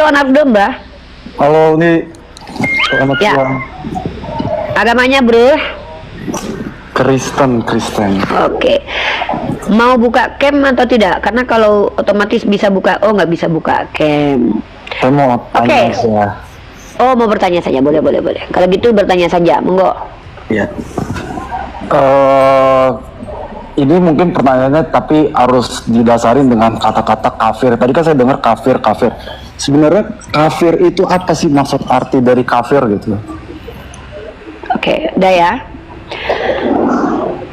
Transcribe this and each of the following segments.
Halo anak domba. Halo, ini selamat Ya. siang. Agamanya bro? Kristen. Oke. Mau buka cam atau tidak? Karena kalau otomatis bisa buka, nggak bisa buka cam. Saya mau tanya Oke. saya. Oh, mau bertanya saja, boleh. Kalau gitu bertanya saja, monggo. Ya. Ini mungkin pertanyaannya tapi harus didasarin dengan kata-kata kafir. Tadi kan saya dengar kafir. Sebenarnya kafir itu apa sih, maksud arti dari kafir gitu? Oke, udah ya.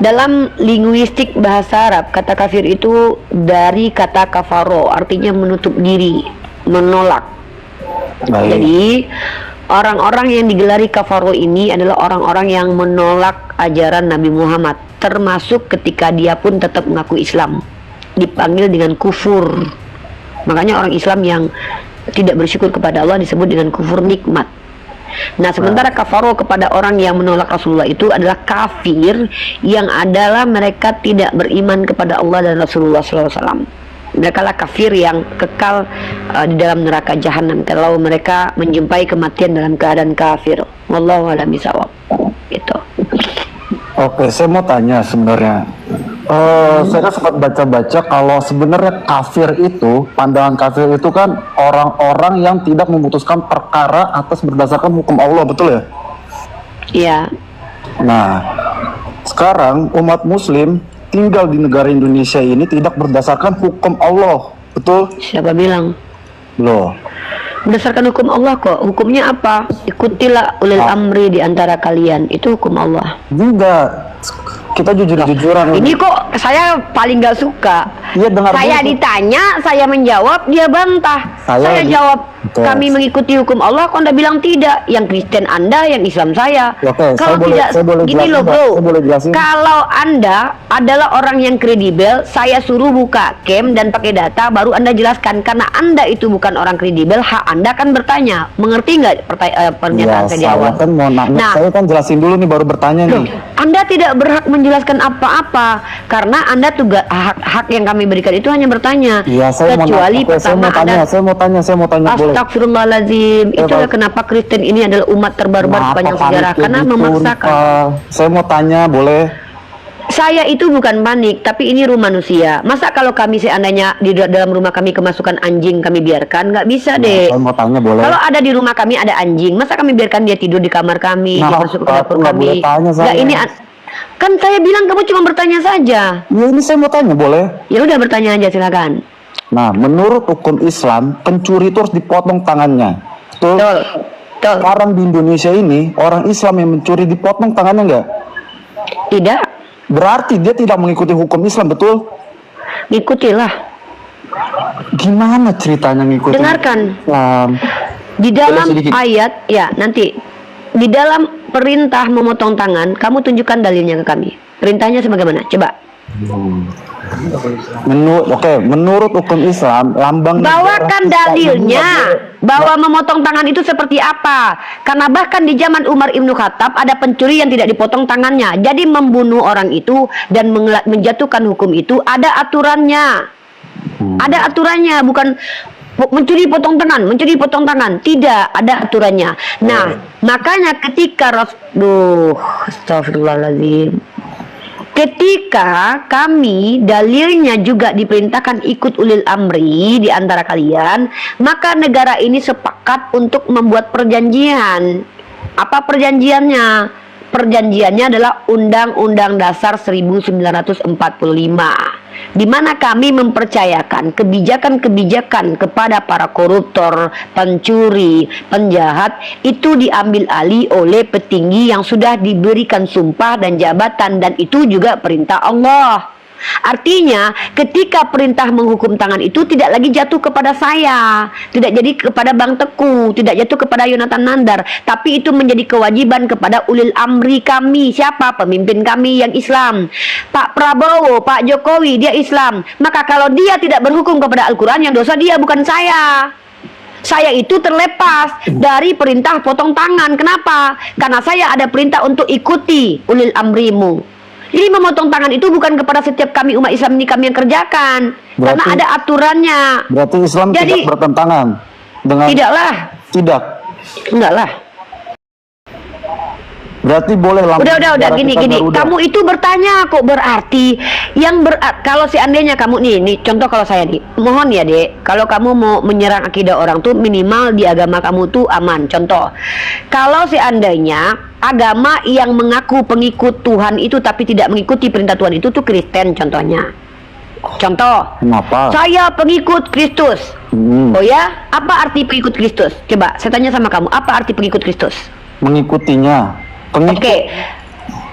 Dalam linguistik bahasa Arab, kata kafir itu dari kata kafaro, artinya menutup diri, menolak. Baik. Jadi orang-orang yang digelari kafaro ini adalah orang-orang yang menolak ajaran Nabi Muhammad, termasuk ketika dia pun tetap mengaku Islam, dipanggil dengan kufur. Makanya orang Islam yang tidak bersyukur kepada Allah disebut dengan kufur nikmat. Nah, sementara kafaro kepada orang yang menolak Rasulullah itu adalah kafir, yang adalah mereka tidak beriman kepada Allah dan Rasulullah SAW. Mereka lah kafir yang kekal di dalam neraka jahanam kalau mereka menjumpai kematian dalam keadaan kafir. Wallahu a'lam bishawab. Gitu. Oke, saya mau tanya sebenarnya. Saya kan sempat baca-baca kalau sebenarnya kafir itu, pandangan kafir itu kan orang-orang yang tidak memutuskan perkara atas berdasarkan hukum Allah, betul ya? Iya. Nah, sekarang umat muslim tinggal di negara Indonesia ini tidak berdasarkan hukum Allah, betul? Siapa bilang? Loh, Berdasarkan hukum Allah kok. Hukumnya apa? Ikutilah ulil amri di antara kalian. Itu hukum Allah. enggak. Kita jujur-jujuran. Ini kok saya paling gak suka. Iya, dengar Saya dulu. ditanya, saya menjawab, dia bantah. Saya jawab, Betul. kami mengikuti hukum Allah. Kok Anda bilang tidak? Yang Kristen Anda, yang Islam saya. Oke, Kalau saya boleh gini jelasin, loh Pak. bro. Saya boleh jelasin. Kalau Anda adalah orang yang kredibel, saya suruh buka cam dan pakai data, baru Anda jelaskan. Karena Anda itu bukan orang kredibel, hak Anda kan bertanya. Mengerti nggak pernyataan Ya, saya di awal? kan mau nanya, Nah, saya kan jelasin dulu nih baru bertanya loh, nih. Anda tidak berhak menjelaskan apa-apa karena Anda tugas hak yang kami berikan itu hanya bertanya. Iya, saya Kecuali mau pertama Anda saya mau tanya boleh. Astagfirullahaladzim. Ya, Itulah Pak. kenapa Kristen ini adalah umat terbarbar sepanjang sejarah, karena memaksakan. Saya mau tanya boleh? Saya itu bukan panik, tapi ini rumah manusia. Masa kalau kami seandainya di dalam rumah kami kemasukan anjing, kami biarkan? Nggak bisa deh. Saya mau tanya boleh? Kalau ada di rumah kami ada anjing, masa kami biarkan dia tidur di kamar kami, dia Nah, masuk ke dapur aku nggak kami? boleh tanya saya. Nggak, ini kan saya bilang kamu cuma bertanya saja. Ya, ini saya mau tanya boleh? Ya udah, bertanya aja, silakan. Nah, menurut hukum Islam, pencuri itu harus dipotong tangannya. Betul? Betul. Betul. Sekarang di Indonesia ini, orang Islam yang mencuri dipotong tangannya nggak? Tidak, Berarti dia tidak mengikuti hukum Islam, betul? ikutilah. Gimana ceritanya ngikutin Dengarkan. Islam? Di dalam sedikit? ayat, ya nanti di dalam perintah memotong tangan, kamu tunjukkan dalilnya ke kami. Perintahnya sebagaimana? Coba. Menurut hukum Islam, lambang Bawakan negara kita ini dalilnya nggak bahwa memotong tangan itu seperti apa. Karena bahkan di zaman Umar Ibnu Khattab ada pencuri yang tidak dipotong tangannya. Jadi membunuh orang itu dan menjatuhkan hukum itu ada aturannya. Ada aturannya, bukan mencuri potong tangan. Tidak, ada aturannya. Nah, makanya ketika astagfirullahaladzim. Ketika kami dalilnya juga diperintahkan ikut ulil amri di antara kalian, maka negara ini sepakat untuk membuat perjanjian. Apa perjanjiannya? Perjanjiannya adalah Undang-Undang Dasar 1945, di mana kami mempercayakan kebijakan-kebijakan kepada para koruptor, pencuri, penjahat itu diambil alih oleh petinggi yang sudah diberikan sumpah dan jabatan, dan itu juga perintah Allah. Artinya ketika perintah menghukum tangan itu tidak lagi jatuh kepada saya, tidak jadi kepada Bang Teku, tidak jatuh kepada Yonatan Nandar, tapi itu menjadi kewajiban kepada ulil amri kami. Siapa? Pemimpin kami yang Islam. Pak Prabowo, Pak Jokowi, dia Islam. Maka kalau dia tidak berhukum kepada Al-Quran, yang dosa dia, bukan saya. Saya itu terlepas dari perintah potong tangan. Kenapa? Karena saya ada perintah untuk ikuti ulil amrimu. Jadi memotong tangan itu bukan kepada setiap kami umat Islam ini kami yang kerjakan, karena ada aturannya. Berarti Islam Jadi, tidak bertentangan. Dengan Tidaklah. tidak. Enggak lah. Berarti boleh lambang Udah negara gini. kita Garuda. Kamu itu bertanya kok berarti kalau seandainya kamu nih contoh kalau saya nih, mohon ya Dek, kalau kamu mau menyerang akidah orang tuh minimal di agama kamu tuh aman. Contoh, kalau seandainya agama yang mengaku pengikut Tuhan itu tapi tidak mengikuti perintah Tuhan itu tuh Kristen contohnya. Contoh, Kenapa? saya pengikut Kristus. Oh ya, apa arti pengikut Kristus? Coba saya tanya sama kamu, apa arti pengikut Kristus? Mengikutinya. Pengikut. Oke,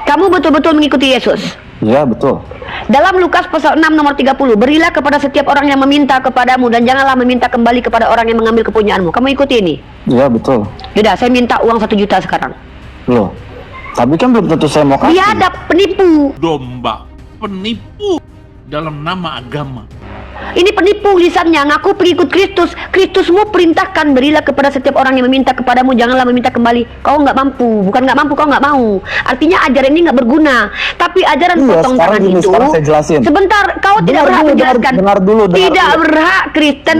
kamu betul-betul mengikuti Yesus. Ya, betul. Dalam Lukas pasal 6 nomor 30, berilah kepada setiap orang yang meminta kepadamu dan janganlah meminta kembali kepada orang yang mengambil kepunyaanmu. Kamu ikuti ini? Ya, betul. Yaudah, saya minta uang 1 juta sekarang. Loh, tapi kan belum tentu saya mau kasih. Biadab, penipu. Domba penipu dalam nama agama. Ini penipu lisannya, ngaku pengikut Kristus. Kristusmu perintahkan, berilah kepada setiap orang yang meminta kepadamu, janganlah meminta kembali. Kau nggak mampu, bukan nggak mampu, kau nggak mau. Artinya ajaran ini nggak berguna. Tapi ajaran Iya, potong sekarang tangan gini, itu, sekarang saya jelasin. sebentar, kau tidak berhak menjelaskan. Dengar dulu. Tidak berhak Kristen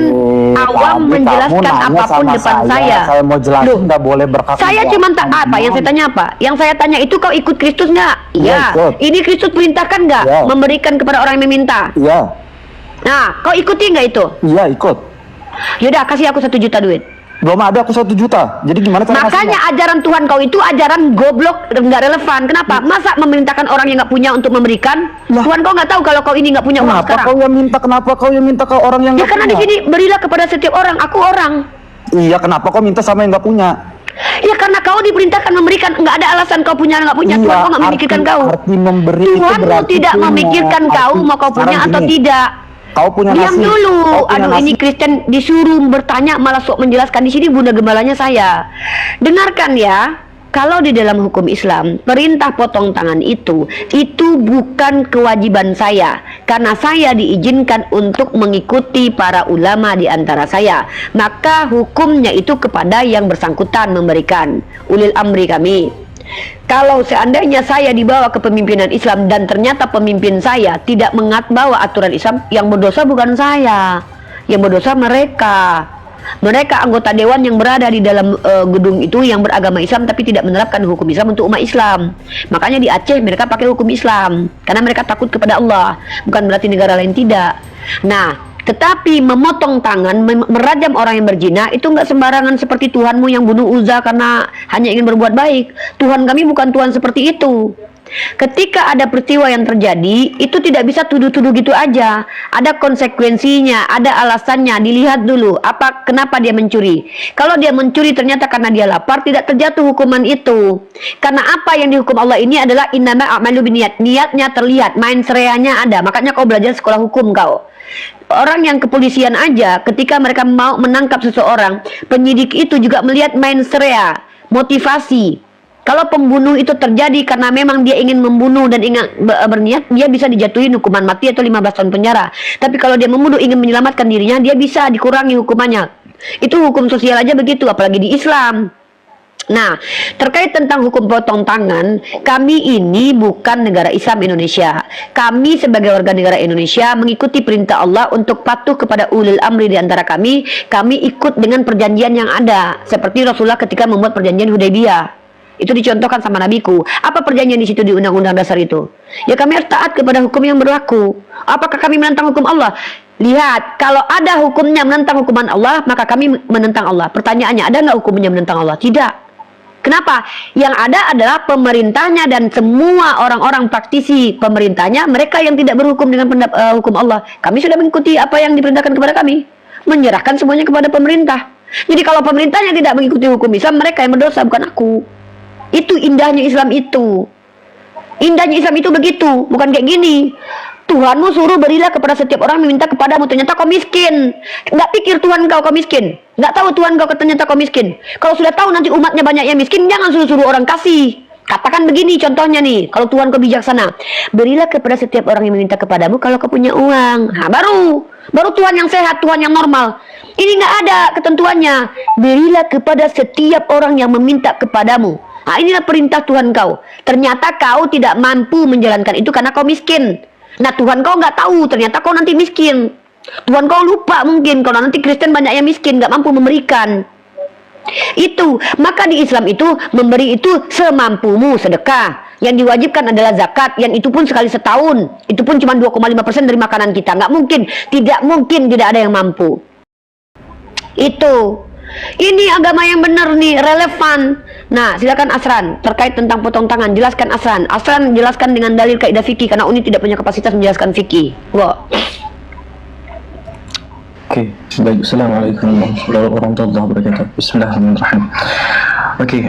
awam menjelaskan apapun depan saya. Saya mau jelasin, Loh, nggak boleh berkata. saya cuma tak apa yang saya tanya apa? Yang saya tanya itu kau ikut Kristus nggak? Iya, Iya. ikut. Ini Kristus perintahkan nggak Iya. memberikan kepada orang yang meminta? Iya, Nah, kau ikuti nggak itu? iya ikut. Yaudah, kasih aku 1 juta duit. Belum ada aku 1 juta. Jadi gimana cara Makanya ajaran Tuhan kau itu ajaran goblok, nggak relevan. Kenapa? Masa memerintahkan orang yang nggak punya untuk memberikan? Lah. Tuhan kau nggak tahu kalau kau ini nggak punya uang Kenapa sekarang. kau yang minta? Kenapa kau yang minta ke orang yang Ya nggak karena di punya? sini berilah kepada setiap orang. Aku orang. Iya, kenapa kau minta sama yang nggak punya? Ya karena kau diperintahkan memberikan, nggak ada alasan kau punya nggak punya. Tuhan kau nggak memikirkan kau. Arti memberi itu Tuhan berarti tidak punya. memikirkan kau mau kau punya Sekarang atau gini, tidak. Kau punya Diam nasi. dulu. Kau punya Aduh, nasi. ini Kristen disuruh bertanya malah sok menjelaskan. Di sini bunda gembalanya saya. Dengarkan ya. Kalau di dalam hukum Islam, perintah potong tangan itu bukan kewajiban saya. Karena saya diizinkan untuk mengikuti para ulama di antara saya. Maka hukumnya itu kepada yang bersangkutan memberikan. Ulil amri kami. Kalau seandainya saya dibawa ke pemimpinan Islam dan ternyata pemimpin saya tidak bawa aturan Islam, yang berdosa bukan saya, yang berdosa mereka. Mereka anggota dewan yang berada di dalam gedung itu yang beragama Islam tapi tidak menerapkan hukum Islam untuk umat Islam. Makanya di Aceh mereka pakai hukum Islam karena mereka takut kepada Allah, bukan berarti negara lain tidak. Nah, tetapi memotong tangan, merajam orang yang berzina itu nggak sembarangan seperti Tuhanmu yang bunuh Uzza karena hanya ingin berbuat baik. Tuhan kami bukan Tuhan seperti itu. Ketika ada peristiwa yang terjadi, itu tidak bisa tuduh-tuduh gitu aja. Ada konsekuensinya, ada alasannya, dilihat dulu kenapa dia mencuri. Kalau dia mencuri ternyata karena dia lapar, tidak terjatuh hukuman itu. Karena apa yang dihukum Allah ini adalah innama a'malu binniyat. Niatnya terlihat, main sereanya ada. Makanya kau belajar sekolah hukum kau. Orang yang kepolisian aja ketika mereka mau menangkap seseorang, penyidik itu juga melihat main serea, motivasi. Kalau pembunuh itu terjadi karena memang dia ingin membunuh dan ingin berniat, dia bisa dijatuhi hukuman mati atau 15 tahun penjara. Tapi kalau dia membunuh ingin menyelamatkan dirinya, dia bisa dikurangi hukumannya. Itu hukum sosial aja begitu, apalagi di Islam. Nah, terkait tentang hukum potong tangan, kami ini bukan negara Islam Indonesia. Kami sebagai warga negara Indonesia mengikuti perintah Allah untuk patuh kepada ulil amri di antara kami. Kami ikut dengan perjanjian yang ada, seperti Rasulullah ketika membuat perjanjian Hudaybiyah. Itu dicontohkan sama nabiku. Apa perjanjian di situ di undang-undang dasar itu? Ya kami harus taat kepada hukum yang berlaku. Apakah kami menentang hukum Allah? Lihat, kalau ada hukumnya menentang hukuman Allah, maka kami menentang Allah. Pertanyaannya, ada nggak hukumnya menentang Allah? Tidak. Kenapa? Yang ada adalah pemerintahnya dan semua orang-orang praktisi pemerintahnya, mereka yang tidak berhukum dengan hukum Allah. Kami sudah mengikuti apa yang diperintahkan kepada kami. Menyerahkan semuanya kepada pemerintah. Jadi kalau pemerintahnya tidak mengikuti hukum Islam, mereka yang berdosa, bukan aku. Itu indahnya Islam itu. Indahnya Islam itu begitu, bukan kayak gini. Tuhanmu suruh berilah kepada setiap orang meminta kepadamu, ternyata kau miskin. Nggak pikir Tuhan kau miskin. Nggak tahu Tuhan kau ternyata kau miskin. Kalau sudah tahu nanti umatnya banyak yang miskin, jangan suruh-suruh orang kasih. Katakan begini contohnya nih, kalau Tuhan kau bijaksana, berilah kepada setiap orang yang meminta kepadamu kalau kau punya uang. Nah, baru Tuhan yang sehat, Tuhan yang normal. Ini nggak ada ketentuannya. Berilah kepada setiap orang yang meminta kepadamu. Nah, inilah perintah Tuhan kau. Ternyata kau tidak mampu menjalankan itu karena kau miskin. Nah, Tuhan kau nggak tahu, ternyata kau nanti miskin. Tuhan kau lupa mungkin kalau nanti Kristen banyak yang miskin, nggak mampu memberikan. Itu, maka di Islam itu memberi itu semampumu, sedekah. Yang diwajibkan adalah zakat, yang itu pun sekali setahun. Itu pun cuma 2,5% dari makanan kita. Nggak mungkin tidak ada yang mampu. Itu. Ini agama yang benar nih, relevan. Nah, silakan Asran terkait tentang potong tangan. Jelaskan Asran. Asran jelaskan dengan dalil kaidah fikih karena Uni tidak punya kapasitas menjelaskan fikih. Wah. Oke, baik. Assalamualaikum warahmatullahi wabarakatuh. Bismillahirrahmanirrahim. Oke,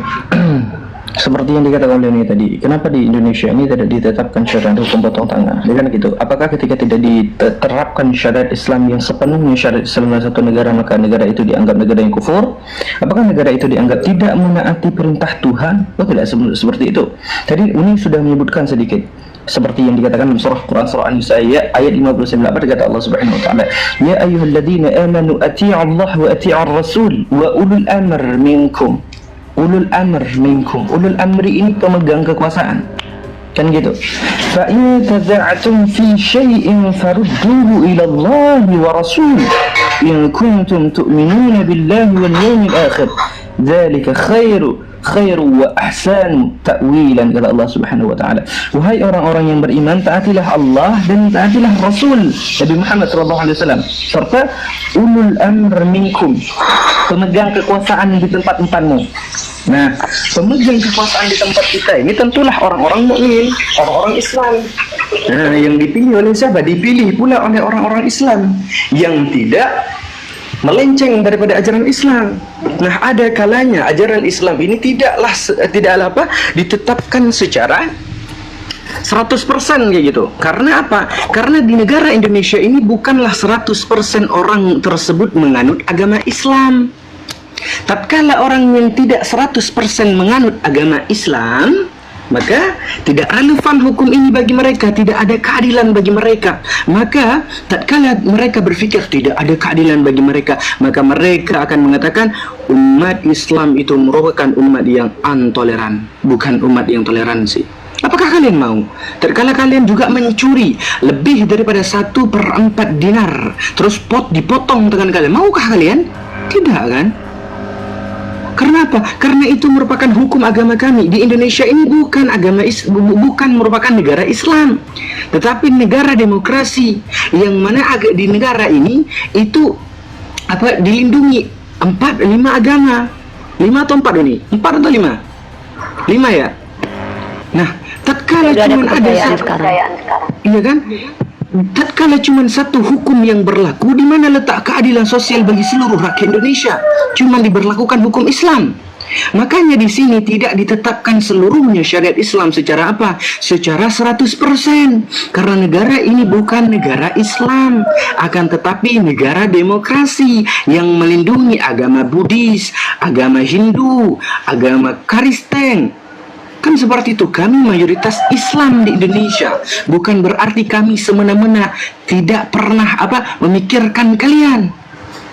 seperti yang dikatakan oleh ini tadi, kenapa di Indonesia ini tidak ditetapkan syariat hukum potong tangan? Ya kan gitu. Apakah ketika tidak diterapkan syariat Islam yang sepenuhnya syariat Islam dalam satu negara, maka negara itu dianggap negara yang kufur? Apakah negara itu dianggap tidak menaati perintah Tuhan? Oh tidak seperti itu. Tadi Uni sudah menyebutkan sedikit. Seperti yang dikatakan dalam surah Quran surah An-Nisa ayat 59 kata Allah Subhanahu wa taala, "Ya ayyuhalladzina amanu atii'u Allah wa atii'ur rasul wa ulul amr minkum." Ulul amr minkum. Ulul amri ini pemegang kekuasaan. Kan gitu. Fa in tada'tum fi syai'in farudduhu ila Allah wa rasul in kuntum tu'minuna billahi wal yawmil akhir. Dzalika khairu wa ahsanu ta'wilan, kata Allah Subhanahu wa taala. Wahai orang-orang yang beriman, taatilah Allah dan taatilah Rasul Nabi Muhammad sallallahu alaihi wasallam serta ulul amr minkum, pemegang kekuasaan di tempat-tempatmu. Nah, pemegang kekuasaan di tempat kita ini tentulah orang-orang mukmin, orang-orang Islam. Nah, yang dipilih oleh siapa? Dipilih pula oleh orang-orang Islam yang tidak melenceng daripada ajaran Islam. Nah, ada kalanya ajaran Islam ini tidaklah ditetapkan secara 100% kayak gitu. Karena apa? Karena di negara Indonesia ini bukanlah 100% orang tersebut menganut agama Islam. Tatkala orang yang tidak 100% menganut agama Islam, maka tidak relevan hukum ini bagi mereka, tidak ada keadilan bagi mereka. Maka tatkala mereka berpikir tidak ada keadilan bagi mereka, maka mereka akan mengatakan umat Islam itu merupakan umat yang intoleran, bukan umat yang toleransi. Apakah kalian mau? Tatkala kalian juga mencuri lebih daripada 1/4 dinar, terus dipotong tangan kalian, maukah kalian? Tidak kan? Karena apa? Karena itu merupakan hukum agama kami. Di Indonesia ini bukan merupakan negara Islam, tetapi negara demokrasi yang mana di negara ini itu dilindungi 5 agama. 5 atau 4 ini? 4 atau 5? 5 ya? Nah, tatkala cuma ada sekarang. Iya kan? Tatkala cuma satu hukum yang berlaku, di mana letak keadilan sosial bagi seluruh rakyat Indonesia? Cuma diberlakukan hukum Islam. Makanya di sini tidak ditetapkan seluruhnya syariat Islam secara apa? Secara 100%. Karena negara ini bukan negara Islam, akan tetapi negara demokrasi yang melindungi agama Buddhis, agama Hindu, agama Kristen. Kan seperti itu, kami mayoritas Islam di Indonesia. Bukan berarti kami semena-mena tidak pernah memikirkan kalian.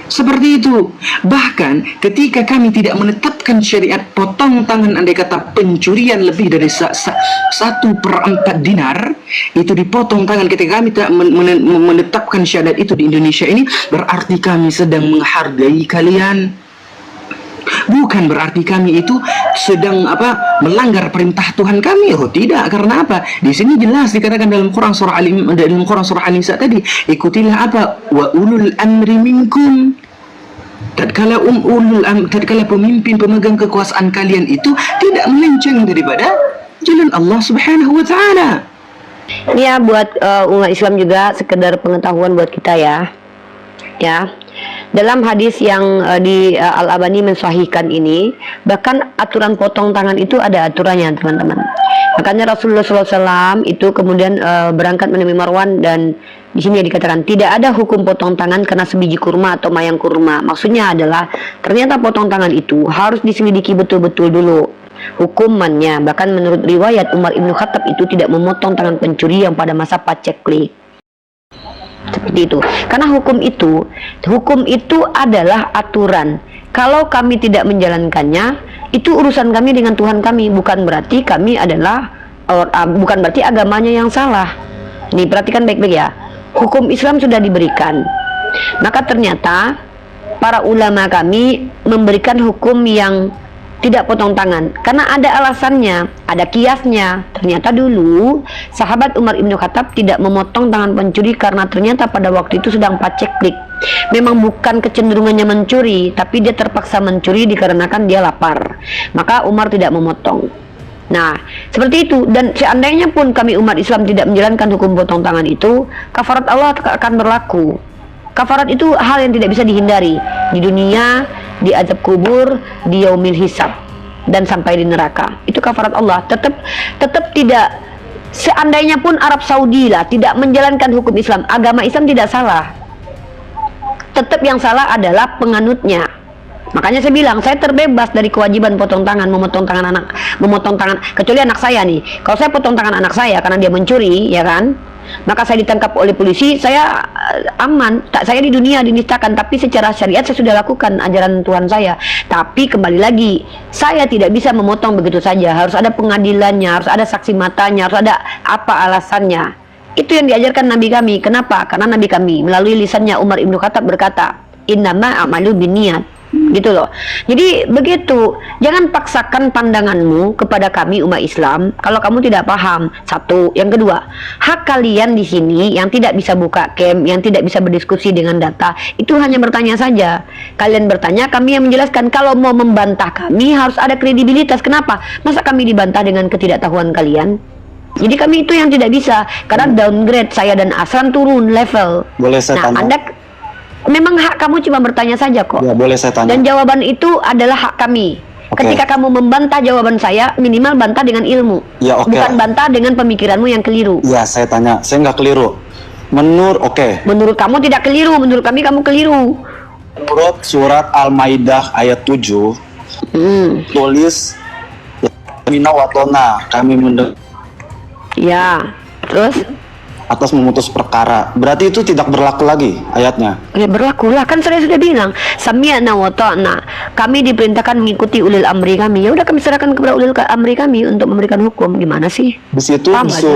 Seperti itu. Bahkan ketika kami tidak menetapkan syariat potong tangan, andai kata pencurian lebih dari 1/4 dinar, itu dipotong tangan, ketika kami tidak menetapkan syariat itu di Indonesia ini, berarti kami sedang menghargai kalian. Bukan berarti kami itu sedang melanggar perintah Tuhan kami. Oh tidak, karena apa? Di sini jelas dikatakan dalam Quran surah An-Nisa tadi, ikutilah wa ulul amri minkum. Tatkala pemimpin pemegang kekuasaan kalian itu tidak melenceng daripada jalan Allah Subhanahu wa taala. Ya, buat umat Islam juga sekedar pengetahuan buat kita ya. Dalam hadis yang Al-Albani mensahihkan ini, bahkan aturan potong tangan itu ada aturannya, teman-teman. Makanya Rasulullah SAW itu kemudian berangkat menemui Marwan, dan di sini dikatakan tidak ada hukum potong tangan karena sebiji kurma atau mayang kurma. Maksudnya adalah ternyata potong tangan itu harus diselidiki betul-betul dulu hukumannya. Bahkan menurut riwayat, Umar Ibn Khattab itu tidak memotong tangan pencuri yang pada masa paceklik. Seperti itu. Karena hukum itu adalah aturan. Kalau kami tidak menjalankannya, itu urusan kami dengan Tuhan kami. Bukan berarti bukan berarti agamanya yang salah. Nih, perhatikan baik-baik ya. Hukum Islam sudah diberikan. Maka ternyata para ulama kami memberikan hukum yang tidak potong tangan karena ada alasannya, ada kiasnya. Ternyata dulu sahabat Umar Ibn Khattab tidak memotong tangan pencuri karena ternyata pada waktu itu sedang paceklik. Memang bukan kecenderungannya mencuri, tapi dia terpaksa mencuri dikarenakan dia lapar. Maka Umar tidak memotong. Nah, seperti itu. Dan seandainya pun kami umat Islam tidak menjalankan hukum potong tangan itu, kafarat Allah akan berlaku. Kafarat itu hal yang tidak bisa dihindari di dunia, di azab kubur, di yaumil hisab, dan sampai di neraka. Itu kafarat Allah. Tetap tidak. Seandainya pun Arab Saudi lah tidak menjalankan hukum Islam, agama Islam tidak salah. Tetap yang salah adalah penganutnya. Makanya saya bilang saya terbebas dari kewajiban potong tangan, memotong tangan kecuali anak saya nih. Kalau saya potong tangan anak saya karena dia mencuri, ya kan? Maka saya ditangkap oleh polisi, saya aman. Saya di dunia dinistakan, tapi secara syariat saya sudah lakukan ajaran Tuhan saya. Tapi kembali lagi, saya tidak bisa memotong begitu saja. Harus ada pengadilannya, harus ada saksi matanya, harus ada apa alasannya. Itu yang diajarkan Nabi kami. Kenapa? Karena Nabi kami melalui lisannya Umar Ibn Khattab berkata, innama a'malu binniyat. Gitu loh. Jadi begitu, jangan paksakan pandanganmu kepada kami umat Islam kalau kamu tidak paham. Satu, yang kedua, hak kalian di sini yang tidak bisa buka cam, yang tidak bisa berdiskusi dengan data, itu hanya bertanya saja. Kalian bertanya, kami yang menjelaskan. Kalau mau membantah kami harus ada kredibilitas. Kenapa? Masa kami dibantah dengan ketidaktahuan kalian? Jadi kami itu yang tidak bisa, karena downgrade saya dan Asran turun level. Boleh saya tanya? Anda memang hak kamu cuma bertanya saja kok. Ya, boleh saya tanya. Dan jawaban itu adalah hak kami. Oke. Ketika kamu membantah jawaban saya, minimal bantah dengan ilmu. Ya, oke. Bukan bantah dengan pemikiranmu yang keliru. Ya, saya tanya. Saya nggak keliru. Menurut kamu tidak keliru, menurut kami kamu keliru. Menurut surat Al-Maidah ayat 7, tulis Mina watona, kami mendengar Ya, terus? atas memutus perkara. Berarti itu tidak berlaku lagi ayatnya. Ya berlakulah, kan saya sudah bilang sami'na wa ta'na. Kami diperintahkan mengikuti ulil amri kami. Ya udah kami serahkan kepada ulil amri kami untuk memberikan hukum. Gimana sih? Di situ Paham aja.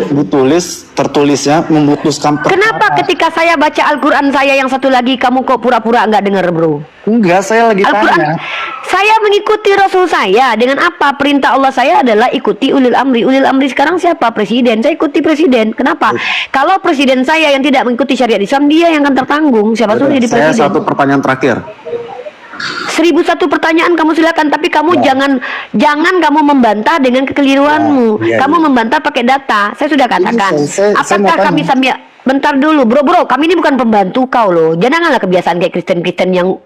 tertulisnya memutuskan perkara. Kenapa ketika saya baca Al-Quran saya yang satu lagi kamu kok pura-pura nggak dengar, bro? Enggak, saya lagi Al-Quran, tanya. saya mengikuti Rasul saya. Dengan apa? Perintah Allah saya adalah ikuti ulil amri. Ulil amri sekarang siapa? Presiden. Saya ikuti presiden. Kenapa? Kalau presiden saya yang tidak mengikuti syariat Islam, dia yang akan tertanggung. Siapa suruh jadi Saya presiden? satu pertanyaan terakhir. 1001 pertanyaan kamu silakan, tapi kamu jangan kamu membantah dengan kekeliruanmu. Ya, kamu membantah pakai data. Saya sudah katakan. saya mau Apakah kami tanya. bentar dulu, bro, kami ini bukan pembantu kau loh. Janganlah kebiasaan kayak Kristen-Kristen yang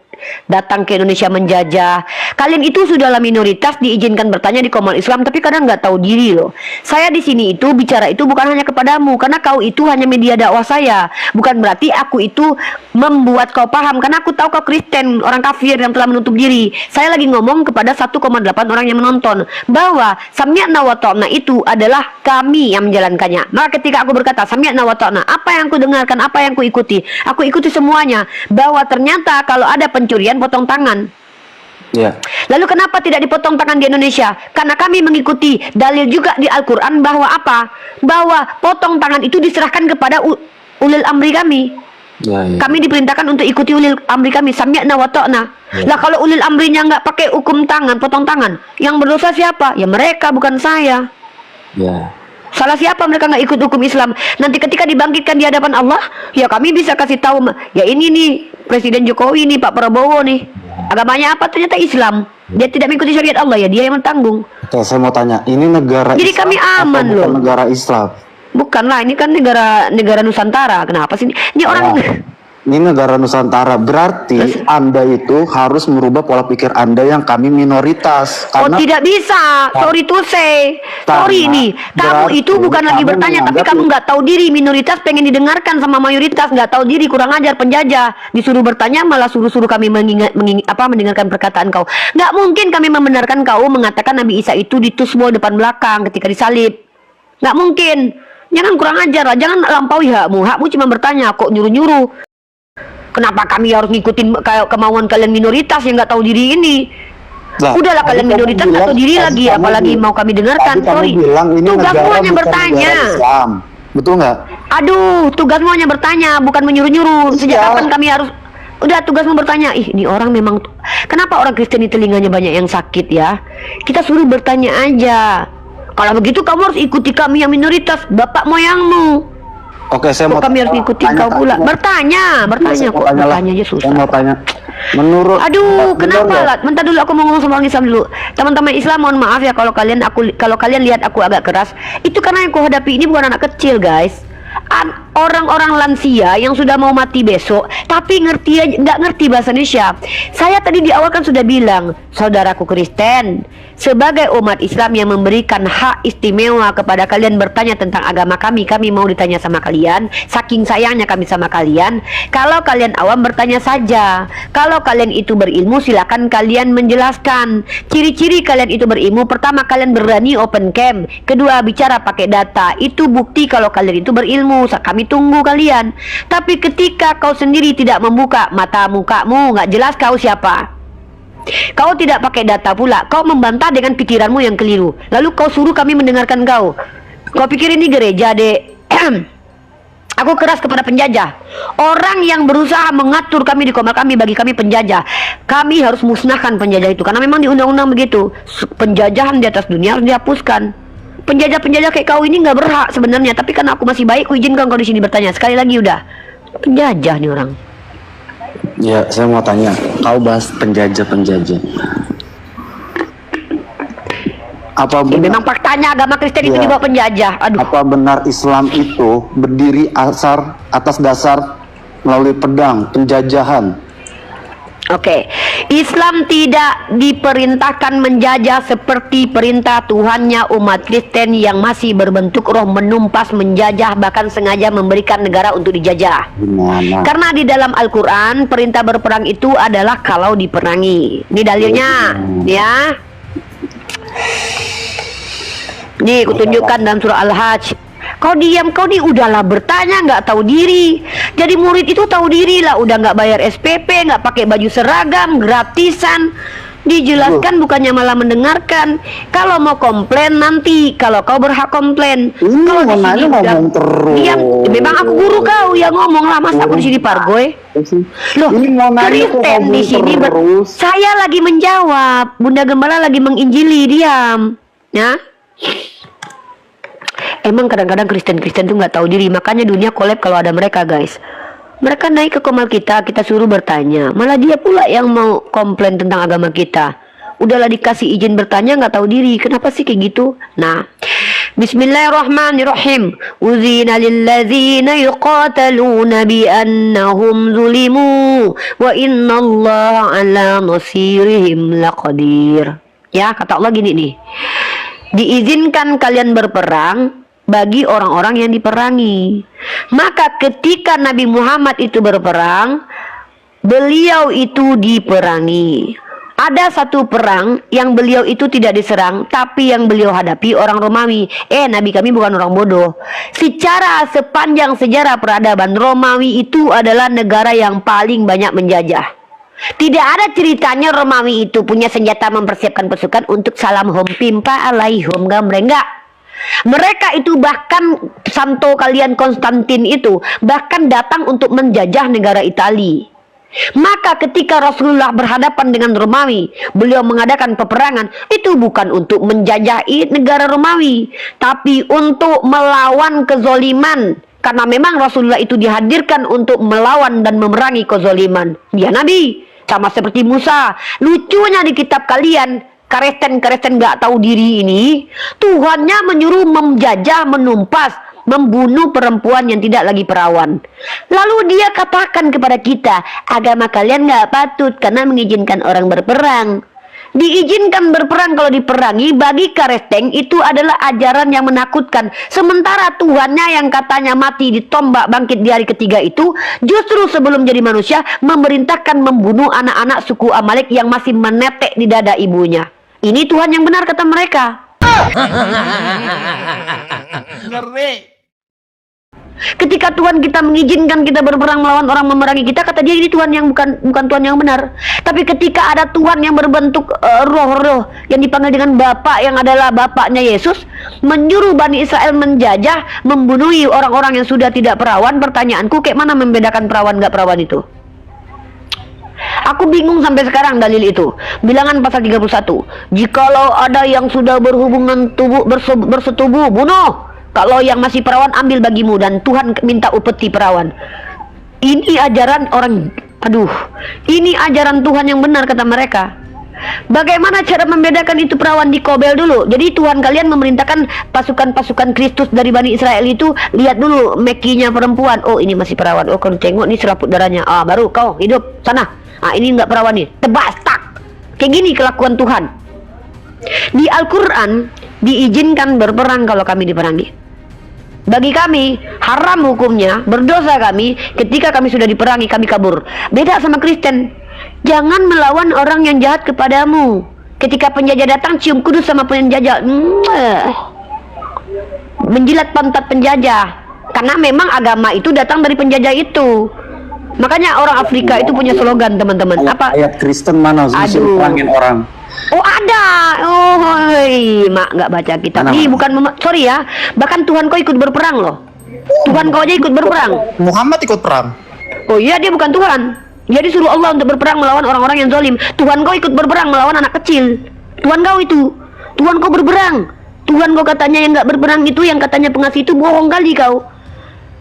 datang ke Indonesia menjajah. Kalian itu sudahlah minoritas, diizinkan bertanya di Komal Islam, tapi kadang nggak tahu diri loh. Saya di sini itu bicara itu bukan hanya kepadamu, karena kau itu hanya media dakwah saya. Bukan berarti aku itu membuat kau paham, karena aku tahu kau Kristen, orang kafir yang telah menutup diri. Saya lagi ngomong kepada 1,8 orang yang menonton bahwa sami'na wa ta'na itu adalah kami yang menjalankannya. Maka ketika aku berkata sami'na wa ta'na, apa yang aku dengarkan, apa yang aku ikuti? Aku ikuti semuanya. Bahwa ternyata kalau ada pencurian, potong tangan. Ya. Lalu kenapa tidak dipotong tangan di Indonesia? Karena kami mengikuti dalil juga di Al-Quran bahwa apa? Bahwa potong tangan itu diserahkan kepada ulil amri kami. Ya, ya. Kami diperintahkan untuk ikuti ulil amri kami, sami'na wa ta'na. Lah kalau ulil amrinya nggak pakai hukum tangan, potong tangan, yang berdosa siapa? Ya mereka, bukan saya. Ya. Salah siapa mereka nggak ikut hukum Islam? Nanti ketika dibangkitkan di hadapan Allah, ya kami bisa kasih tahu, ya ini nih Presiden Jokowi nih, Pak Prabowo nih, agamanya apa? Ternyata Islam. Dia tidak mengikuti syariat Allah, ya dia yang menanggung. Oke, saya mau tanya, ini negara Jadi Islam kami aman atau bukan loh. negara Islam? Bukanlah, ini kan negara Nusantara. Kenapa sih? Ini orang. Ini negara Nusantara, berarti Anda itu harus merubah pola pikir Anda yang kami minoritas. Oh Karena tidak bisa, sorry to say. Sorry Karena nih, kamu berarti itu bukan lagi kamu bertanya, tapi menganggap kamu nggak tahu diri. Minoritas pengen didengarkan sama mayoritas, nggak tahu diri, kurang ajar, penjajah. Disuruh bertanya malah suruh kami mendengarkan perkataan kau. Nggak mungkin kami membenarkan kau mengatakan Nabi Isa itu ditusbol depan belakang ketika disalib. Nggak mungkin. Jangan kurang ajar lah, jangan lampaui hakmu. Hakmu cuma bertanya, kok nyuruh-nyuruh. Kenapa kami harus ngikutin kemauan kalian minoritas yang nggak tahu diri ini? Lah, Udahlah tadi kalian kamu minoritas nggak tahu bilang- diri tadi lagi, kamu apalagi bilang- mau kami dengarkan. tadi kamu Sorry, bilang ini tugasmu negara hanya bukan bertanya. negara Islam. Betul nggak? Aduh, tugasmu hanya bertanya, bukan menyuruh-nyuruh. Sejak Iya. kapan kami harus Udah tugasmu bertanya. Ih, ini orang memang, kenapa orang Kristen ini telinganya banyak yang sakit ya? Kita suruh bertanya aja. Kalau begitu kamu harus ikuti kami yang minoritas, bapak moyangmu. Oke, saya Kok mau kami harus ikuti kau pula? Bertanya Saya kok. mau tanya lah. Bertanya aja susah. Saya mau tanya. Menurut Aduh, benar kenapa nggak? lah? Bentar dulu, aku mau ngomong sama orang Islam dulu. Teman-teman Islam, mohon maaf ya kalau kalian lihat aku agak keras. Itu karena yang aku hadapi ini bukan anak kecil, guys. Orang-orang lansia yang sudah mau mati besok, tapi nggak ngerti bahasa Indonesia. Saya tadi di awal kan sudah bilang, saudaraku Kristen, sebagai umat Islam yang memberikan hak istimewa kepada kalian bertanya tentang agama kami mau ditanya sama kalian. Saking sayangnya kami sama kalian. Kalau kalian awam bertanya saja. Kalau kalian itu berilmu, silakan kalian menjelaskan. Ciri-ciri kalian itu berilmu, pertama kalian berani open cam, kedua bicara pakai data. Itu bukti kalau kalian itu berilmu. Kami tunggu kalian. Tapi ketika kau sendiri tidak membuka mata mukamu, nggak jelas kau siapa. Kau tidak pakai data pula. Kau membantah dengan pikiranmu yang keliru. Lalu kau suruh kami mendengarkan kau. Kau pikir ini gereja, dek? Aku keras kepada penjajah. Orang yang berusaha mengatur kami di kamar kami, bagi kami penjajah. Kami harus musnahkan penjajah itu. Karena memang di undang-undang begitu. Penjajahan di atas dunia harus dihapuskan. Penjajah-penjajah kayak kau ini nggak berhak sebenarnya. Tapi karena aku masih baik, ku izinkan kau di sini bertanya. Sekali lagi udah. Penjajah nih orang. Ya, saya mau tanya. Kau bahas penjajah-penjajah. Apa Ya, benar, memang faktanya agama Kristen itu Ya. dibawa penjajah. Aduh. apa benar Islam itu berdiri atas dasar melalui pedang, penjajahan? Oke, Islam tidak diperintahkan menjajah seperti perintah Tuhannya umat Kristen yang masih berbentuk roh menumpas, menjajah, bahkan sengaja memberikan negara untuk dijajah. Gimana? Karena di dalam Al-Quran perintah berperang itu adalah kalau diperangi. Ini dalilnya, ya. Nih, kutunjukkan dalam surah Al-Hajj. Kau diam, kau nih udahlah bertanya, nggak tahu diri. Jadi murid itu tahu diri lah, udah nggak bayar SPP, nggak pakai baju seragam, gratisan. Dijelaskan bukannya malah mendengarkan. Kalau mau komplain nanti, kalau kau berhak komplain. Ini Kalau di ngomong sini aja, udah ngomong terus. diam. Memang aku guru kau yang ngomong lah, masa aku di sini pargoy. Loh, Ini mau nanya kok Kristen di ngomong sini terus. saya lagi menjawab, Bunda Gembala lagi menginjili, diam. Ya. Emang kadang-kadang Kristen-Kristen tuh nggak tahu diri, makanya dunia kolab kalau ada mereka, guys. Mereka naik ke komal kita suruh bertanya, malah dia pula yang mau komplain tentang agama kita. Udahlah dikasih izin bertanya nggak tahu diri, kenapa sih kayak gitu? Nah, Bismillahirrahmanirrahim. Uzina lilladzina yuqataluna bi annahum zulimu wa innallaha ala nasirihim laqadir. Ya, kata Allah gini nih. Diizinkan kalian berperang bagi orang-orang yang diperangi. Maka ketika Nabi Muhammad itu berperang, beliau itu diperangi. Ada satu perang yang beliau itu tidak diserang, tapi yang beliau hadapi orang Romawi. Nabi kami bukan orang bodoh. Secara sepanjang sejarah peradaban, Romawi itu adalah negara yang paling banyak menjajah. Tidak ada ceritanya Romawi itu punya senjata mempersiapkan pasukan untuk salam hom pimpa alaihum gambre, enggak. Mereka itu bahkan Santo kalian Konstantin itu bahkan datang untuk menjajah negara Italia. Maka ketika Rasulullah berhadapan dengan Romawi, beliau mengadakan peperangan itu bukan untuk menjajah negara Romawi, tapi untuk melawan kezoliman. Karena memang Rasulullah itu dihadirkan untuk melawan dan memerangi kezoliman. Dia Nabi, sama seperti Musa. Lucunya di kitab kalian, Kristen gak tahu diri ini, Tuhannya menyuruh menjajah, menumpas, membunuh perempuan yang tidak lagi perawan. Lalu dia katakan kepada kita, agama kalian gak patut karena mengizinkan orang berperang. Diizinkan berperang kalau diperangi bagi Kristen itu adalah ajaran yang menakutkan. Sementara Tuhannya yang katanya mati ditombak bangkit di hari ketiga itu justru sebelum jadi manusia memerintahkan membunuh anak-anak suku Amalek yang masih menetek di dada ibunya. Ini Tuhan yang benar kata mereka. Ngeri. Ketika Tuhan kita mengizinkan kita berperang melawan orang memerangi kita, kata dia ini Tuhan yang bukan Tuhan yang benar. Tapi ketika ada Tuhan yang berbentuk roh-roh yang dipanggil dengan Bapa yang adalah Bapaknya Yesus, menyuruh Bani Israel menjajah, membunuh orang-orang yang sudah tidak perawan, pertanyaanku kayak mana membedakan perawan gak perawan itu? Aku bingung sampai sekarang dalil itu. Bilangan pasal 31. Jikalau ada yang sudah berhubungan tubuh bersetubuh, bunuh. Kalau yang masih perawan, ambil bagimu, dan Tuhan minta upeti perawan. Ini ajaran orang, ini ajaran Tuhan yang benar, kata mereka. Bagaimana cara membedakan itu perawan? Di Kobel dulu. Jadi Tuhan kalian memerintahkan pasukan-pasukan Kristus dari Bani Israel itu, lihat dulu mekinya perempuan. Oh, ini masih perawan. Oh, kalau tengok ini selaput darahnya. Ah, baru kau hidup sana. Ah, ini enggak perawan nih. Tebas tak. Kayak gini kelakuan Tuhan. Di Al-Quran diizinkan berperang kalau kami diperangi. Bagi kami haram hukumnya, berdosa kami ketika kami sudah diperangi, kami kabur. Beda sama Kristen. Jangan melawan orang yang jahat kepadamu. Ketika penjajah datang, cium kudus sama penjajah. Menjilat pantat penjajah. Karena memang agama itu datang dari penjajah itu. Makanya orang Afrika itu punya slogan, teman-teman. Apa? Ayat Kristen mana sih perangin orang? Oh, ada. Oh, mak nggak baca kitab. Nih bukan, sorry ya. Bahkan Tuhan kau ikut berperang loh. Tuhan kau aja ikut berperang. Muhammad ikut perang. Oh iya, dia bukan Tuhan. Dia disuruh Allah untuk berperang melawan orang-orang yang zalim. Tuhan kau ikut berperang melawan anak kecil. Tuhan kau itu. Tuhan kau berperang. Tuhan kau katanya yang nggak berperang itu, yang katanya pengasih itu, bohong kali kau.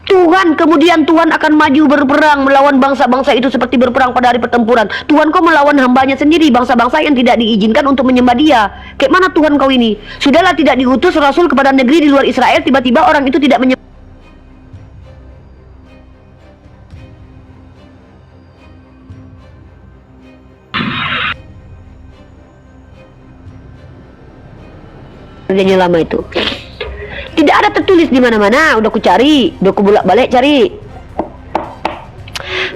Tuhan, kemudian Tuhan akan maju berperang melawan bangsa-bangsa itu seperti berperang pada hari pertempuran. Tuhan kau melawan hambanya sendiri, bangsa-bangsa yang tidak diizinkan untuk menyembah dia. Kayak mana Tuhan kau ini? Sudahlah tidak diutus Rasul kepada negeri di luar Israel, tiba-tiba orang itu tidak menyembah. Perjanjian lama itu tidak ada tertulis di mana-mana. Udah ku cari, udah ku bolak-balik cari.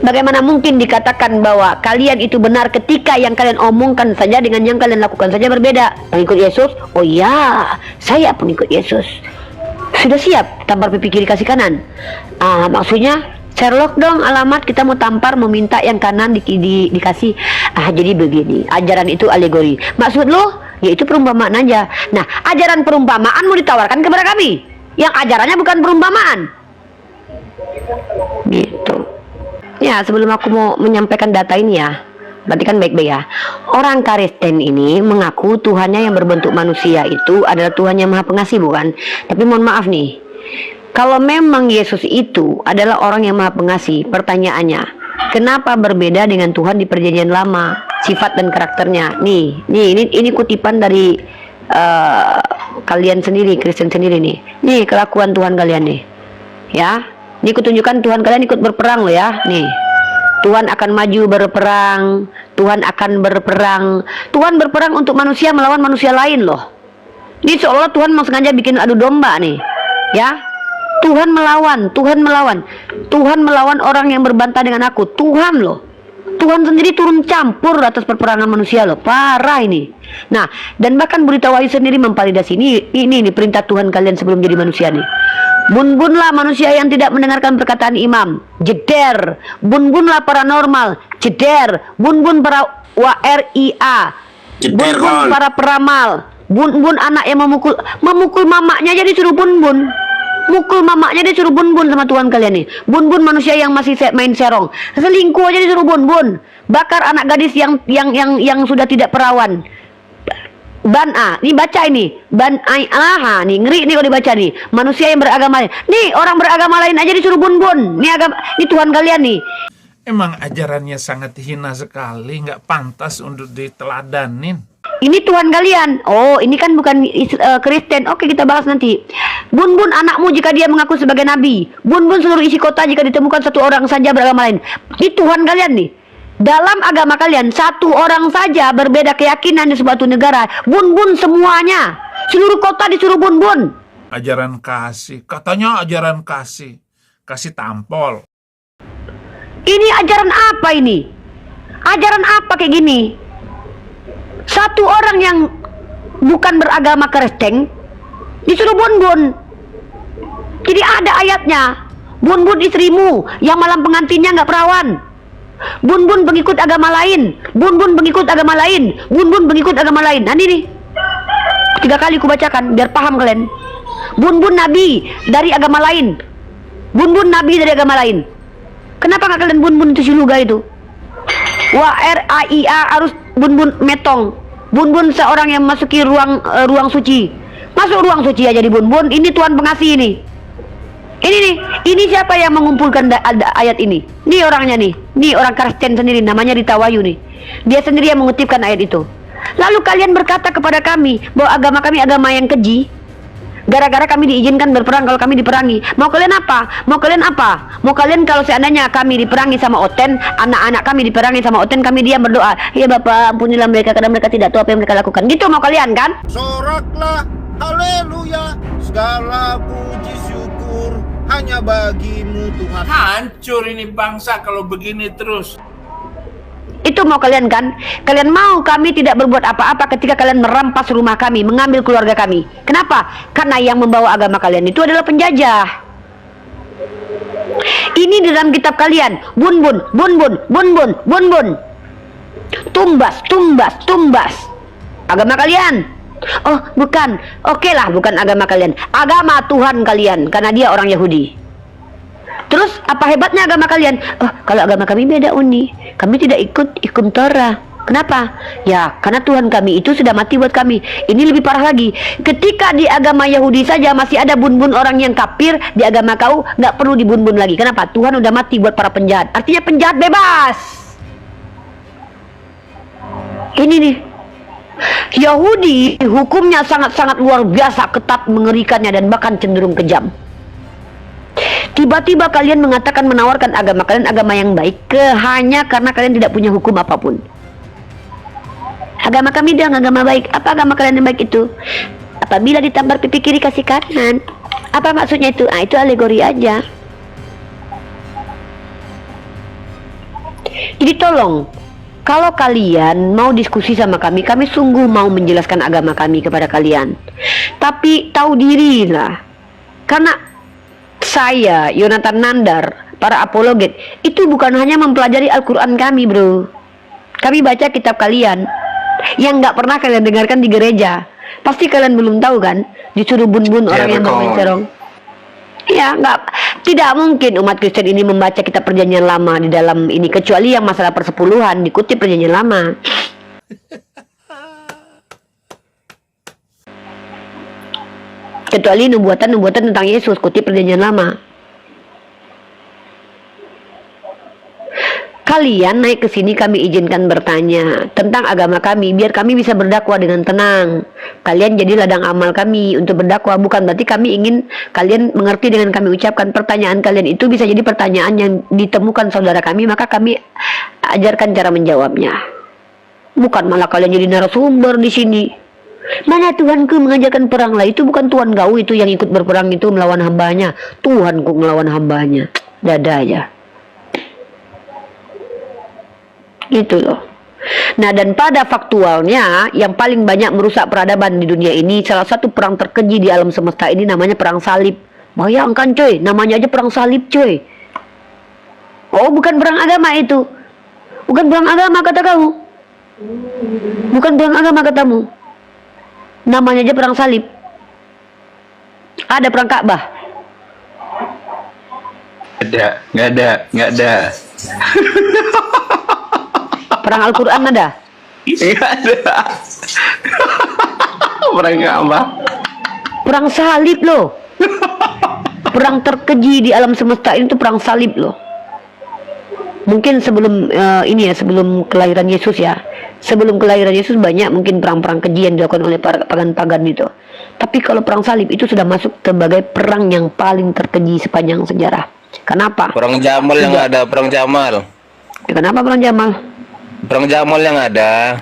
Bagaimana mungkin dikatakan bahwa kalian itu benar ketika yang kalian omongkan saja dengan yang kalian lakukan saja berbeda? Pengikut Yesus? Oh iya, saya pengikut Yesus. Sudah siap tampar pipi kiri kasih kanan? Maksudnya Sherlock dong, alamat kita mau tampar, mau minta yang kanan dikasih. Jadi begini, ajaran itu alegori. Maksud lo? Yaitu perumpamaan aja. Nah, ajaran perumpamaan mau ditawarkan kepada kami yang ajarannya bukan perumpamaan. Gitu. Ya, sebelum aku mau menyampaikan data ini ya, berarti kan baik-baik ya. Orang Kristen ini mengaku Tuhannya yang berbentuk manusia itu adalah Tuhan yang Maha Pengasih, bukan? Tapi mohon maaf nih, kalau memang Yesus itu adalah orang yang Maha Pengasih, pertanyaannya, kenapa berbeda dengan Tuhan di Perjanjian Lama? Sifat dan karakternya. Ini kutipan dari kalian sendiri, Kristen sendiri nih. Nih kelakuan Tuhan kalian nih. Ya. Ini kutunjukkan Tuhan kalian ikut berperang loh ya. Nih. Tuhan akan maju berperang. Tuhan akan berperang. Tuhan berperang untuk manusia melawan manusia lain loh. Ini seolah Tuhan mau sengaja bikin adu domba nih. Ya. Tuhan melawan. Tuhan melawan orang yang berbantah dengan aku. Tuhan loh. Tuhan sendiri turun campur atas perperangan manusia loh. Parah ini. Nah, dan bahkan Berita Wahyu sendiri memvalidasi ini perintah Tuhan kalian sebelum jadi manusia nih. Bun-bunlah manusia yang tidak mendengarkan perkataan imam. Jeder. Bun-bunlah paranormal. Jeder. Bun-bun para WRIA. Bun-bun para peramal. Bun-bun anak yang memukul mamaknya jadi suruh bun-bun. Mukul mamaknya dia suruh bun-bun sama Tuhan kalian nih. Bun-bun manusia yang masih main serong. Selingkuh aja disuruh bun-bun. Bakar anak gadis yang sudah tidak perawan. Nih baca ini. Nih ngeri nih kalau dibaca nih. Manusia yang beragama lain. Nih orang beragama lain aja disuruh bun-bun. Ini Tuhan kalian nih. Emang ajarannya sangat hina sekali, nggak pantas untuk diteladanin. Ini Tuhan kalian. Oh, ini kan bukan Kristen. Oke, kita bahas nanti. Bun-bun anakmu jika dia mengaku sebagai nabi. Bun-bun seluruh isi kota jika ditemukan satu orang saja beragama lain. Ini Tuhan kalian nih. Dalam agama kalian, satu orang saja berbeda keyakinan di suatu negara. Bun-bun semuanya. Seluruh kota disuruh bun-bun. Ajaran kasih. Katanya ajaran kasih. Kasih tampol. Ini ajaran apa ini? Ajaran apa kayak gini? Satu orang yang bukan beragama Kristen disuruh bun-bun. Jadi ada ayatnya. Bun-bun istrimu yang malam pengantinnya nggak perawan. Bun-bun pengikut agama lain. Bun-bun pengikut agama lain. Bun-bun pengikut agama lain. Nah ini nih. 3 kali ku bacakan biar paham kalian. Bun-bun nabi dari agama lain. Bun-bun nabi dari agama lain. Kenapa nggak kalian bun-bun itu si luga itu? WRAIA harus Bun Metong. Bun seorang yang masuki ruang suci. Masuk ruang suci aja di Bun. Ini Tuhan pengasih ini. Ini nih, ini siapa yang mengumpulkan ayat ini? Ini orangnya nih. Ini orang Kristen sendiri, namanya Rita Wayu nih. Dia sendiri yang mengutipkan ayat itu. Lalu kalian berkata kepada kami bahwa agama kami agama yang keji. Gara-gara kami diizinkan berperang kalau kami diperangi. Mau kalian apa? Mau kalian apa? Mau kalian kalau seandainya kami diperangi sama Oten, anak-anak kami diperangi sama Oten, kami diam berdoa, ya Bapak ampunilah mereka karena mereka tidak tahu apa yang mereka lakukan. Gitu mau kalian kan? Soraklah, haleluya, segala puji syukur hanya bagimu Tuhan. Hancur ini bangsa kalau begini terus. Itu mau kalian kan? Kalian mau kami tidak berbuat apa-apa ketika kalian merampas rumah kami, mengambil keluarga kami. Kenapa? Karena yang membawa agama kalian itu adalah penjajah. Ini di dalam kitab kalian. Bun. Tumbas. Agama kalian. Oh, bukan. Oke lah, bukan agama kalian. Agama Tuhan kalian, karena dia orang Yahudi. Terus apa hebatnya agama kalian? Oh, kalau agama kami beda Uni. Kami tidak ikut hukum Torah. Kenapa? Ya, karena Tuhan kami itu sudah mati buat kami. Ini lebih parah lagi. Ketika di agama Yahudi saja masih ada bun-bun orang yang kafir, di agama kau nggak perlu dibun-bun lagi. Kenapa? Tuhan udah mati buat para penjahat. Artinya penjahat bebas. Ini nih. Yahudi hukumnya sangat-sangat luar biasa, ketat, mengerikannya, dan bahkan cenderung kejam. Tiba-tiba kalian mengatakan menawarkan agama kalian agama yang baik hanya karena kalian tidak punya hukum apapun. Agama kami dah agama baik. Apa agama kalian yang baik itu? Apabila ditampar pipi kiri kasih kanan. Apa maksudnya itu? Ah, itu alegori aja. Jadi tolong, kalau kalian mau diskusi sama kami sungguh mau menjelaskan agama kami kepada kalian. Tapi tahu diri lah. Karena saya, Yonatan Nandar, para apologet, itu bukan hanya mempelajari Al-Quran kami, bro. Kami baca kitab kalian yang nggak pernah kalian dengarkan di gereja. Pasti kalian belum tahu kan? Disuruh bun-bun orang yang bermain cerong. Ya, tidak mungkin umat Kristen ini membaca kitab Perjanjian Lama di dalam ini, kecuali yang masalah persepuluhan dikutip Perjanjian Lama. Kecuali nubuatan tentang Yesus, kutip Perjanjian Lama. Kalian naik ke sini, kami izinkan bertanya tentang agama kami, biar kami bisa berdakwah dengan tenang. Kalian jadi ladang amal kami untuk berdakwah, bukan berarti kami ingin kalian mengerti dengan kami ucapkan. Pertanyaan kalian itu bisa jadi pertanyaan yang ditemukan saudara kami, maka kami ajarkan cara menjawabnya. Bukan malah kalian jadi narasumber di sini. Mana Tuhanku mengajarkan perang lah, itu bukan Tuhan kau itu yang ikut berperang itu melawan hambanya. Tuhanku melawan hambanya. Dada aja. Gitu loh. Nah, dan pada faktualnya yang paling banyak merusak peradaban di dunia ini, salah satu perang terkeji di alam semesta ini namanya perang salib. Bayangkan coy, namanya aja perang salib coy. Oh, bukan perang agama itu. Bukan perang agama kata kamu. Bukan perang agama katamu. Namanya aja perang salib. Ada perang Ka'bah? Nggak ada. Perang Al-Quran ada? Nggak ada. Perang apa? Perang salib loh. Perang terkeji di alam semesta ini tuh perang salib loh. Mungkin sebelum sebelum kelahiran Yesus ya. Sebelum kelahiran Yesus banyak mungkin perang-perang keji yang dilakukan oleh para pagan-pagan itu. Tapi kalau perang salib itu sudah masuk sebagai perang yang paling terkeji sepanjang sejarah. Kenapa? Perang Jamal yang ada, perang Jamal. Ya, kenapa perang Jamal? Perang Jamal yang ada.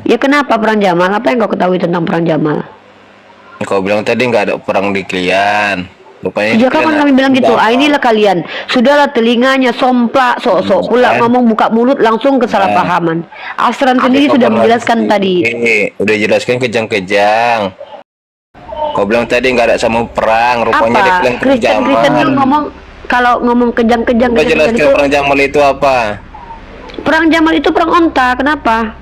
Ya kenapa perang Jamal? Apa yang kau ketahui tentang perang Jamal? Kau bilang tadi nggak ada perang di Klian. Rupanya Sejak kapan kami bilang gitu? Ah, inilah kalian. Sudahlah, telinganya somplak, sok-sok pula ngomong, buka mulut langsung kesalahpahaman. Asran sendiri sudah menjelaskan tadi. Udah jelaskan kejang-kejang. Kau bilang tadi nggak ada sama perang. Rupanya dia Apa? bilang perang Kristen Jamal. ngomong, kalau ngomong kejang-kejang Kau jelaskan itu, perang Jamal itu apa? perang Jamal itu perang onta. Kenapa?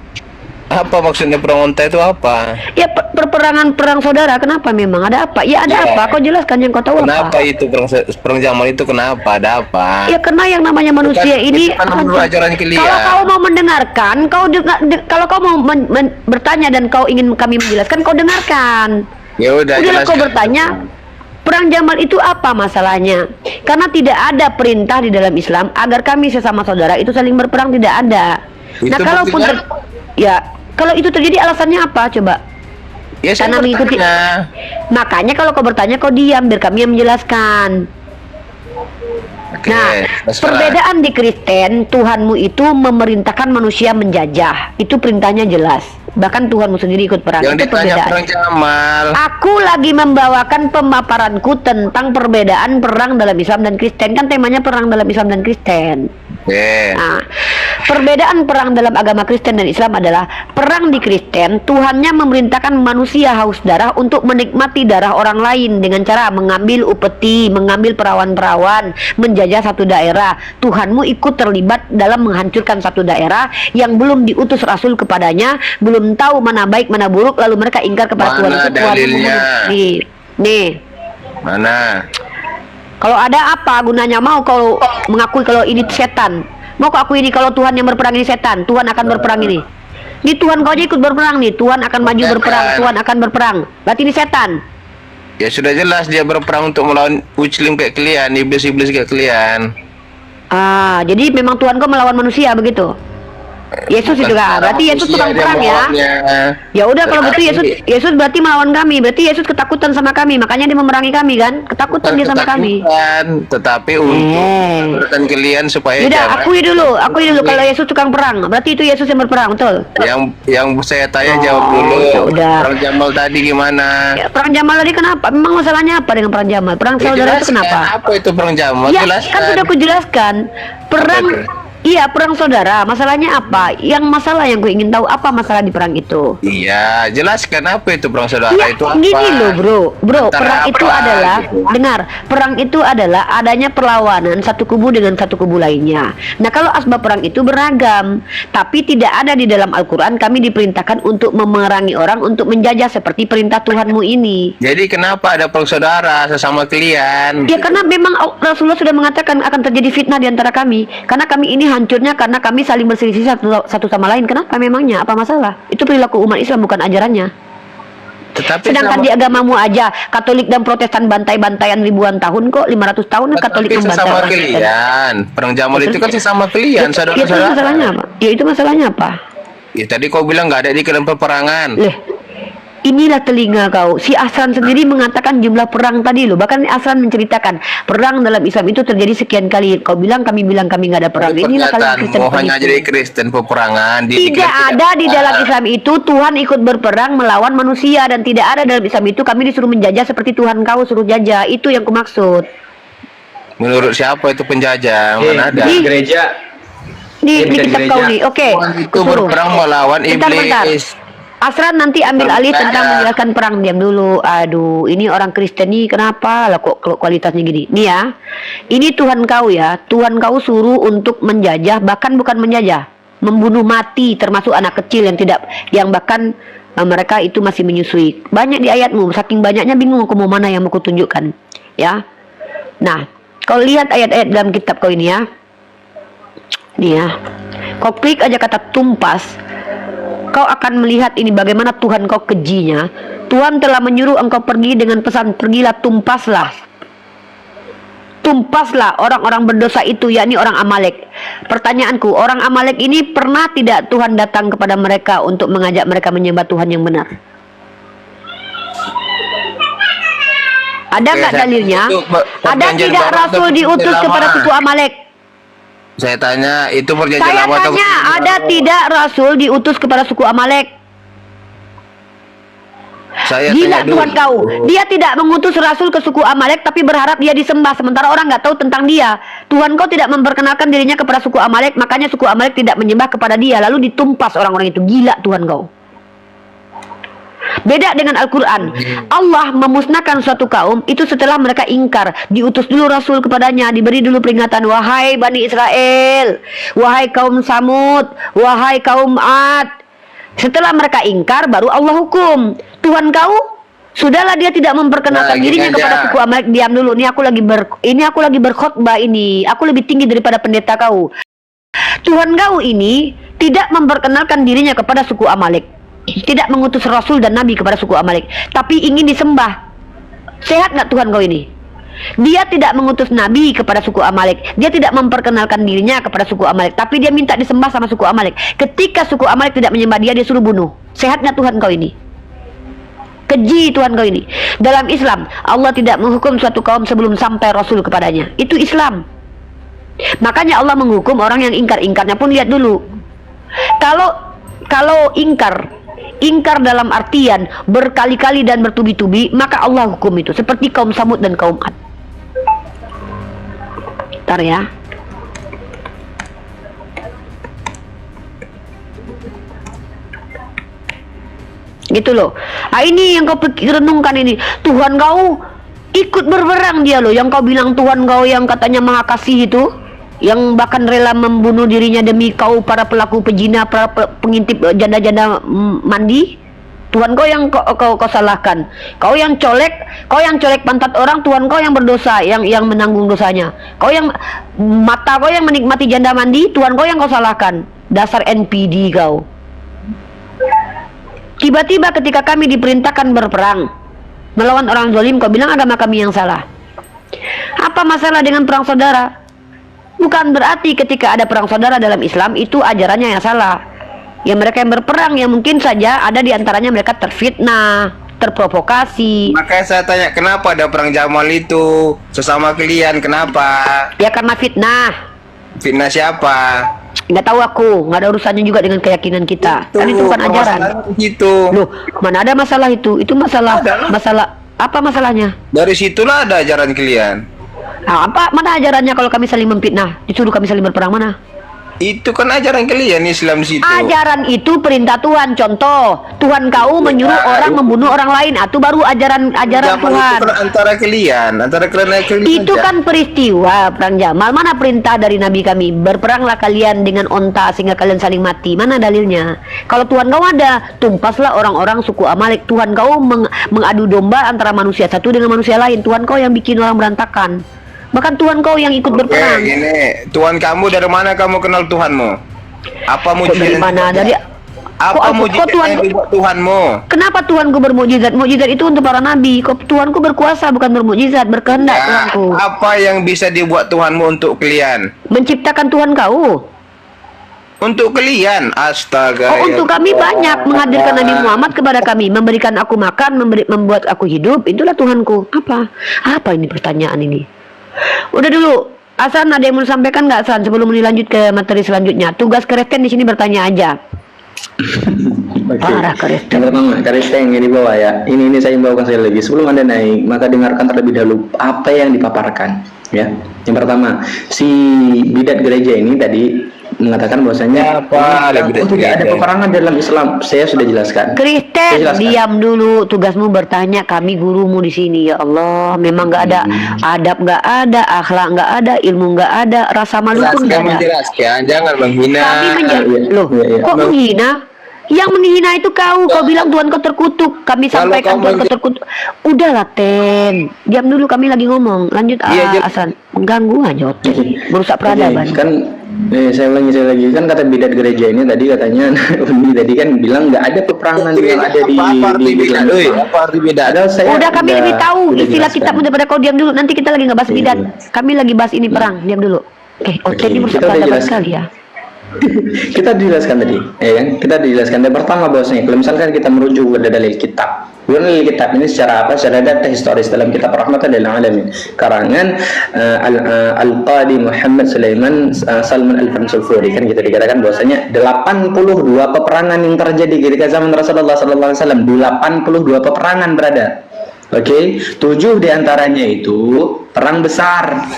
Apa maksudnya perang unta itu apa? Ya perperangan perang saudara. Kenapa memang? Ada apa? Ya ada Ya. apa? Kau jelaskan yang kau tahu Kenapa apa? itu perang Jamal itu kenapa? Ada apa? Ya karena yang namanya manusia ini itu kan menurut ajaran kalian. kalau kau mau mendengarkan, kalau kau mau bertanya dan kau ingin kami menjelaskan, kau dengarkan. Ya udah Udahlah kau jelaskan. bertanya, perang Jamal itu apa masalahnya? Karena tidak ada perintah di dalam Islam agar kami sesama saudara itu saling berperang, tidak ada. Nah, Itu kalaupun buktinya- ya, kalau itu terjadi alasannya apa coba? Ya saya Karena mengikuti. bertanya. Makanya kalau kau bertanya kau diam biar kami yang menjelaskan. Oke, Nah, terserah. perbedaan di Kristen, Tuhanmu itu memerintahkan manusia menjajah. Itu perintahnya jelas. Bahkan Tuhanmu sendiri ikut perang. Yang Itu ditanya perbedaan. perang Jamal. Aku lagi membawakan pemaparanku tentang perbedaan perang dalam Islam dan Kristen. Kan temanya perang dalam Islam dan Kristen. Oke. Nah, perbedaan perang dalam agama Kristen dan Islam adalah perang di Kristen, Tuhannya memerintahkan manusia haus darah untuk menikmati darah orang lain dengan cara mengambil upeti, mengambil perawan-perawan, menjajah satu daerah. Tuhanmu ikut terlibat dalam menghancurkan satu daerah yang belum diutus Rasul kepadanya, belum tahu mana baik mana buruk, lalu mereka ingkar kepada Tuhan Mana itu. Tuhan dalilnya? nih. Mana? Kalau ada apa gunanya mau kau mengakui kalau ini setan? Mau kau akui ini kalau Tuhan yang berperang ini setan? Tuhan akan berperang ini. Ini Tuhan kau aja ikut berperang nih. Tuhan akan maju Setan. berperang. Tuhan akan berperang. Berarti ini setan. Ya sudah jelas dia berperang untuk melawan Uclim kayak kalian, iblis-iblis kayak kalian. Ah, jadi memang Tuhan kau melawan manusia begitu. Yesus itu kan. Berarti Yesus tukang perang ya. Ya udah kalau begitu Yesus berarti melawan kami. Berarti Yesus ketakutan sama kami. Makanya dia memerangi kami kan? Ketakutan dia sama kami. Tetapi untuk ketakutan kalian supaya Yaudah, jangan- akui dulu kalau Yesus tukang perang. Berarti itu Yesus yang berperang, betul? yang saya tanya jawab Oh, dulu. ya udah. Perang Jamal tadi gimana? Ya, perang Jamal tadi kenapa? Memang masalahnya apa dengan perang Jamal? Perang Ya, saudara itu jelaskan, kenapa? apa itu perang Jamal? Ya, Jelaskan. kan sudah aku jelaskan. Perang, Apa itu? iya perang saudara. Masalahnya apa? Yang masalah yang gue ingin tahu apa masalah di perang itu? Iya, jelaskan apa itu perang saudara Iya, itu apa? gini loh bro, Antara perang itu apa, adalah, gitu. dengar, perang itu adalah adanya perlawanan satu kubu dengan satu kubu lainnya. Nah kalau asbab perang itu beragam, tapi tidak ada di dalam Al-Quran kami diperintahkan untuk memerangi orang, untuk menjajah seperti perintah Tuhanmu ini. Jadi kenapa ada perang saudara sesama kalian? Ya karena memang Rasulullah sudah mengatakan akan terjadi fitnah di antara kami. Karena kami ini hancurnya karena kami saling berselisih satu sama lain. Kenapa memangnya? Apa masalah? Itu perilaku umat Islam bukan ajarannya. Tetapi Sedangkan di agamamu aja Katolik dan Protestan bantai-bantaian ribuan tahun kok, 500 tahun Katolik Tetapi membantai sesama orang Kristen. kalian. Perang Jamal itu kan sesama kalian, Itu saudara-saudara. masalahnya apa? Ya itu masalahnya apa? Ya tadi kau bilang nggak ada di dalam peperangan. Leh, inilah telinga kau. Si Asran sendiri mengatakan jumlah perang tadi loh. Bahkan Asran menceritakan perang dalam Islam itu terjadi sekian kali. Kau bilang kami nggak ada perang. Inilah kalian Kristen mau hanya penipu. jadi Kristen peperangan. Tidak ada di dalam Islam itu Tuhan ikut berperang melawan manusia, dan tidak ada dalam Islam itu kami disuruh menjajah seperti Tuhan kau suruh jajah. Itu yang kumaksud. Menurut siapa itu penjajah? Mana ada? Di- gereja. Di Bisa di kitab gereja. kau nih. Oke. Tuhan itu kusuruh. berperang melawan Bentar. iblis. Asran nanti ambil alih Bentar. tentang menjelaskan perang. Diam dulu. Aduh, ini orang Kristen nih kenapa lah kok kualitasnya gini? Nih ya. Ini Tuhan kau ya. Tuhan kau suruh untuk menjajah, bahkan bukan menjajah, membunuh mati termasuk anak kecil yang bahkan mereka itu masih menyusui. Banyak di ayatmu, saking banyaknya bingung aku mau mana yang mau kutunjukkan. Ya. Nah, kau lihat ayat-ayat dalam kitab kau ini ya. Nih ya. Kau klik aja kata tumpas, kau akan melihat ini bagaimana Tuhan kau kejinya. Tuhan telah menyuruh engkau pergi dengan pesan, pergilah tumpaslah. Tumpaslah orang-orang berdosa itu, yakni orang Amalek. Pertanyaanku, orang Amalek ini pernah tidak Tuhan datang kepada mereka untuk mengajak mereka menyembah Tuhan yang benar? Ada nggak Oke, dalilnya? itu Ada perjanjian tidak baru Rasul atau diutus perjanjian kepada lama? suku Amalek? Saya tanya, itu perjanjian Saya lama atau tanya, perjanjian ada baru? tidak Rasul diutus kepada suku Amalek? Saya Gila tanya Tuhan dulu. kau. Dia tidak mengutus Rasul ke suku Amalek tapi berharap dia disembah, sementara orang nggak tahu tentang dia. Tuhan kau tidak memperkenalkan dirinya kepada suku Amalek, makanya suku Amalek tidak menyembah kepada dia, lalu ditumpas orang-orang itu. Gila Tuhan kau. Beda dengan Al-Quran. Allah memusnahkan suatu kaum itu setelah mereka ingkar. Diutus dulu Rasul kepadanya, diberi dulu peringatan. Wahai Bani Israel, wahai kaum Samud, wahai kaum Ad, Setelah mereka ingkar, baru Allah hukum. Tuhan kau, sudahlah dia tidak memperkenalkan Nah, gini dirinya aja. kepada suku Amalek. Diam dulu, ini aku lagi berkhotbah ini. Aku lebih tinggi daripada pendeta kau. Tuhan kau ini tidak memperkenalkan dirinya kepada suku Amalek. Tidak mengutus Rasul dan Nabi kepada suku Amalek, tapi ingin disembah. Sehat nggak Tuhan kau ini? Dia tidak mengutus Nabi kepada suku Amalek. Dia tidak memperkenalkan dirinya kepada suku Amalek, tapi dia minta disembah sama suku Amalek. Ketika suku Amalek tidak menyembah dia, dia suruh bunuh. Sehat nggak Tuhan kau ini? Keji Tuhan kau ini. Dalam Islam, Allah tidak menghukum suatu kaum sebelum sampai Rasul kepadanya. Itu Islam. Makanya Allah menghukum orang yang ingkar-ingkarnya pun lihat dulu. Kalau ingkar dalam artian berkali-kali dan bertubi-tubi, maka Allah hukum itu. Seperti kaum Samud dan kaum Ad. Bentar ya. Gitu loh. Nah, ini yang kau renungkan ini. Tuhan kau ikut berperang dia loh. Yang kau bilang Tuhan kau yang katanya maha kasih itu, yang bahkan rela membunuh dirinya demi kau para pelaku pezina, para pengintip janda-janda mandi. Tuhan kau yang kau salahkan. Kau yang colek pantat orang. Tuhan kau yang berdosa, yang menanggung dosanya. Kau yang mata kau yang menikmati janda mandi. Tuhan kau yang kau salahkan. Dasar NPD kau. Tiba-tiba ketika kami diperintahkan berperang melawan orang zalim, kau bilang agama kami yang salah. Apa masalah dengan perang saudara? Bukan berarti ketika ada perang saudara dalam Islam itu ajarannya yang salah. Ya mereka yang berperang yang mungkin saja ada di antaranya mereka terfitnah, terprovokasi. Makanya saya tanya, kenapa ada perang Jamal itu sesama kalian? Kenapa? Ya karena fitnah. Fitnah siapa? Nggak tahu aku, nggak ada urusannya juga dengan keyakinan kita. Kan itu bukan ajaran. Itu. Loh, mana ada masalah itu? Itu masalah apa masalahnya? Dari situlah ada ajaran kalian. Nah, mana ajarannya kalau kami saling memfitnah? Disuruh kami saling berperang mana? Itu kan ajaran kalian Islam di situ. Ajaran itu perintah Tuhan. Contoh, Tuhan kau menyuruh orang membunuh orang lain. Itu baru ajaran Jamal Tuhan. itu kan antara kalian Itu aja. kan peristiwa perang Jamal. Mana perintah dari Nabi kami? Berperanglah kalian dengan onta sehingga kalian saling mati. Mana dalilnya? Kalau Tuhan kau ada, tumpaslah orang-orang suku Amalek. Tuhan kau mengadu domba antara manusia satu dengan manusia lain. Tuhan kau yang bikin orang berantakan. Bahkan Tuhan kau yang ikut berperang. Gini, Tuhan kamu dari mana kamu kenal Tuhanmu? Apa mujizat? Dari mana? Apa mujizat yang dibuat Tuhanmu? Kenapa Tuhanku bermujizat? Mujizat itu untuk para nabi. Tuhanku berkuasa bukan bermujizat, berkehendak Tuhanku. Apa yang bisa dibuat Tuhanmu untuk kalian? Menciptakan Tuhan kau. Untuk kalian, astaga. Untuk kami banyak menghadirkan Nabi Muhammad kepada kami, memberikan aku makan, membuat aku hidup. Itulah Tuhanku. Apa ini pertanyaan ini? Udah dulu, Hasan ada yang mau sampaikan nggak Hasan sebelum dilanjut ke materi selanjutnya? Tugas Kristen di sini bertanya aja. Parah Kristen. Yang pertama, Kristen yang di bawah ya. Ini saya bawakan sekali lagi. Sebelum Anda naik, maka dengarkan terlebih dahulu apa yang dipaparkan. Ya, yang pertama, si bidat gereja ini tadi mengatakan bahwasanya tidak ada peperangan dalam Islam. Saya sudah jelaskan. Kristen, diam dulu. Tugasmu bertanya, kami gurumu di sini. Ya Allah, memang nggak ada adab, nggak ada akhlak, nggak ada ilmu, nggak ada rasa malu pun nggak ada. Menjelaskan, jangan menghina. Loh, kok menghina? Yang menghina itu kau bilang Tuhan kau terkutuk. Kami sampaikan Tuhan kau terkutuk. Udahlah Ten, diam dulu, kami lagi ngomong. Lanjut Hasan, mengganggu aja merusak peradaban. Kan saya ulangi kan kata bidat gereja ini tadi katanya Uni tadi kan bilang nggak ada peperangan yang ada di bidat. Udah kami lebih tahu istilah kitab daripada kau. Diam dulu, nanti kita lagi nggak bahas bidat. Kami lagi bahas ini perang. Diam dulu. Ini merusak peradaban sekali ya. Kita dijelaskan tadi, ya kan? Kita dijelaskan yang pertama bahwasanya kalau misalkan kita merujuk pada dalil kitab, dalil kitab ini secara data historis dalam kitab Rahmatan lil Alamin karangan Al-Qadi Muhammad Sulaiman Salman Al-Fansufuri, kan kita dikatakan bahwasanya 82 peperangan yang terjadi ketika zaman Rasulullah sallallahu alaihi wasallam. 82 peperangan berada. Oke, 7 diantaranya itu perang besar.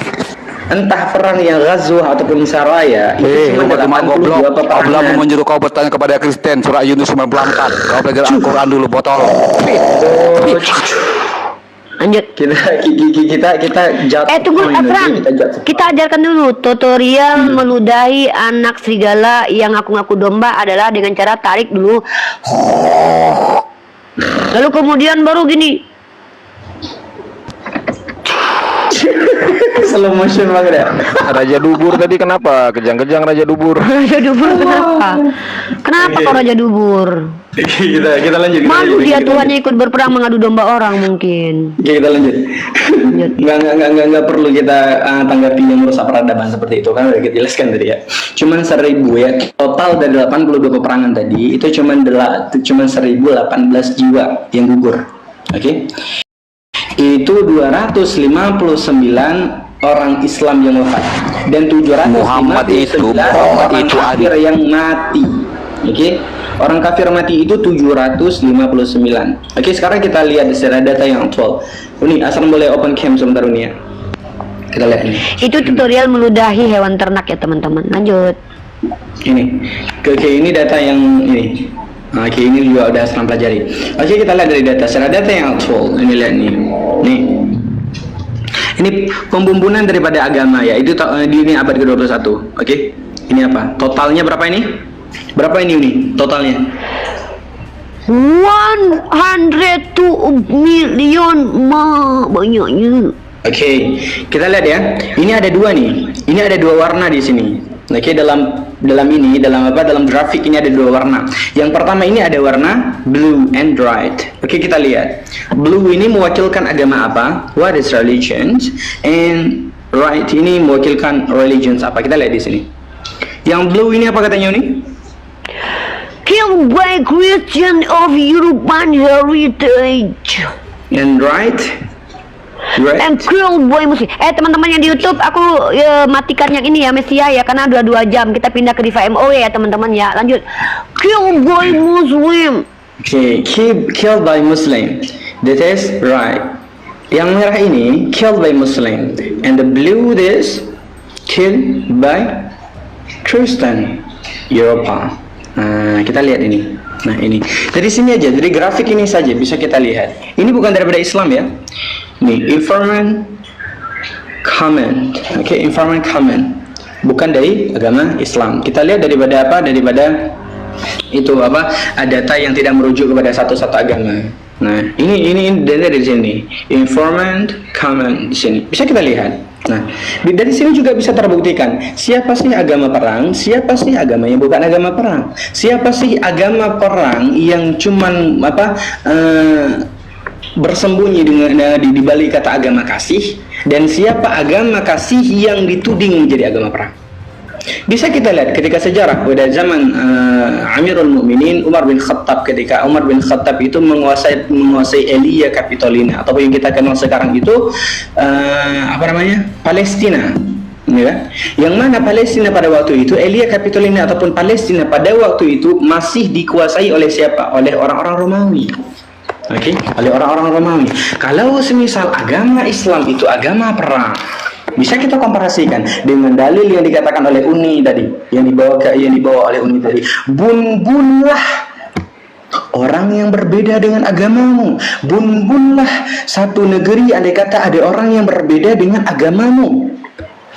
Entah perang yang ghazwah ataupun saraya, itu cuma 82 peperangan. Allah menyuruh kau bertanya kepada Kristen surah Yunus 94. Kau belajar Al-Quran dulu, botol. Lanjut. Kita judge Tunggu, point Afran. lagi, kita judge. Kita ajarkan dulu tutorial meludahi anak serigala yang ngaku-ngaku domba adalah dengan cara tarik dulu. Lalu kemudian baru gini. Slow motion banget ya. Raja Dubur tadi kenapa? Kejang-kejang Raja Dubur. Raja Dubur kenapa? Kenapa kok Raja Dubur? kita lanjut. Malu dia tuannya ikut berperang mengadu domba orang mungkin. Oke, kita lanjut. Nggak perlu kita tanggapi yang merusak peradaban seperti itu kan udah kita jelaskan tadi ya. Cuman 1000 ya, total dari 82 peperangan tadi itu cuman 1018 jiwa yang gugur. Oke. Itu 259 orang Islam yang wafat dan 759 orang kafir yang mati. Oke. Orang kafir mati itu 759. Oke, sekarang kita lihat secara data yang aktual. Ini asal boleh open cam sebentar ini ya. Kita lihat ini. Itu tutorial meludahi hewan ternak ya teman-teman. Lanjut. Ini. Oke, ini data yang ini. Oke, ini juga udah Asram pelajari. Oke, kita lihat dari data. Secara data yang aktual. Ini lihat nih. Nih. Ini pembumbunan daripada agama ya. Itu di ini abad ke-21. Oke. Ini apa? Totalnya berapa ini? Berapa ini totalnya? 102 million banyaknya. Oke, kita lihat ya. Ini ada dua nih. Ini ada dua warna di sini. Oke, dalam grafik ini ada dua warna. Yang pertama ini ada warna blue and red. Oke, kita lihat. Blue ini mewakilkan agama apa? What is religions? And red ini mewakilkan religions apa? Kita lihat di sini. Yang blue ini apa katanya ini? Killed by Christian of European heritage. And red? And killed by Muslim. Teman-teman yang di YouTube, aku matikan yang ini ya, Mesia ya, karena udah 2 jam. Kita pindah ke Diva MOE ya teman-teman ya. Lanjut. Killed by Muslim. Okay, killed by Muslim. That is right. Yang merah ini killed by Muslim, and the blue this killed by Kristen Eropa. Nah, kita lihat ini. Nah, ini. Dari sini aja, dari grafik ini saja bisa kita lihat. Ini bukan daripada Islam ya. Nih, informant comment. Oke, informant comment. Bukan dari agama Islam. Kita lihat daripada apa? Daripada itu apa? Data yang tidak merujuk kepada satu-satu agama. Nah, ini dari sini. Informant comment di sini. Bisa kita lihat. Nah, dari sini juga bisa terbuktikan siapa sih agama perang, siapa sih agama yang bukan agama perang, siapa sih agama perang yang cuman bersembunyi di balik kata agama kasih, dan siapa agama kasih yang dituding menjadi agama perang. Bisa kita lihat ketika sejarah pada zaman Amirul Mukminin Umar bin Khattab, ketika Umar bin Khattab itu menguasai Aelia Capitolina atau yang kita kenal sekarang itu Palestina, ya. Yang mana Palestina pada waktu itu, Aelia Capitolina ataupun Palestina pada waktu itu masih dikuasai oleh siapa? Oleh orang-orang Romawi. Oke, oleh orang-orang Romawi. Kalau semisal agama Islam itu agama perang, bisa kita komparasikan dengan dalil yang dikatakan oleh Uni tadi, yang dibawa oleh Uni tadi. Bunlah orang yang berbeda dengan agamamu. Bunlah satu negeri andai kata ada orang yang berbeda dengan agamamu.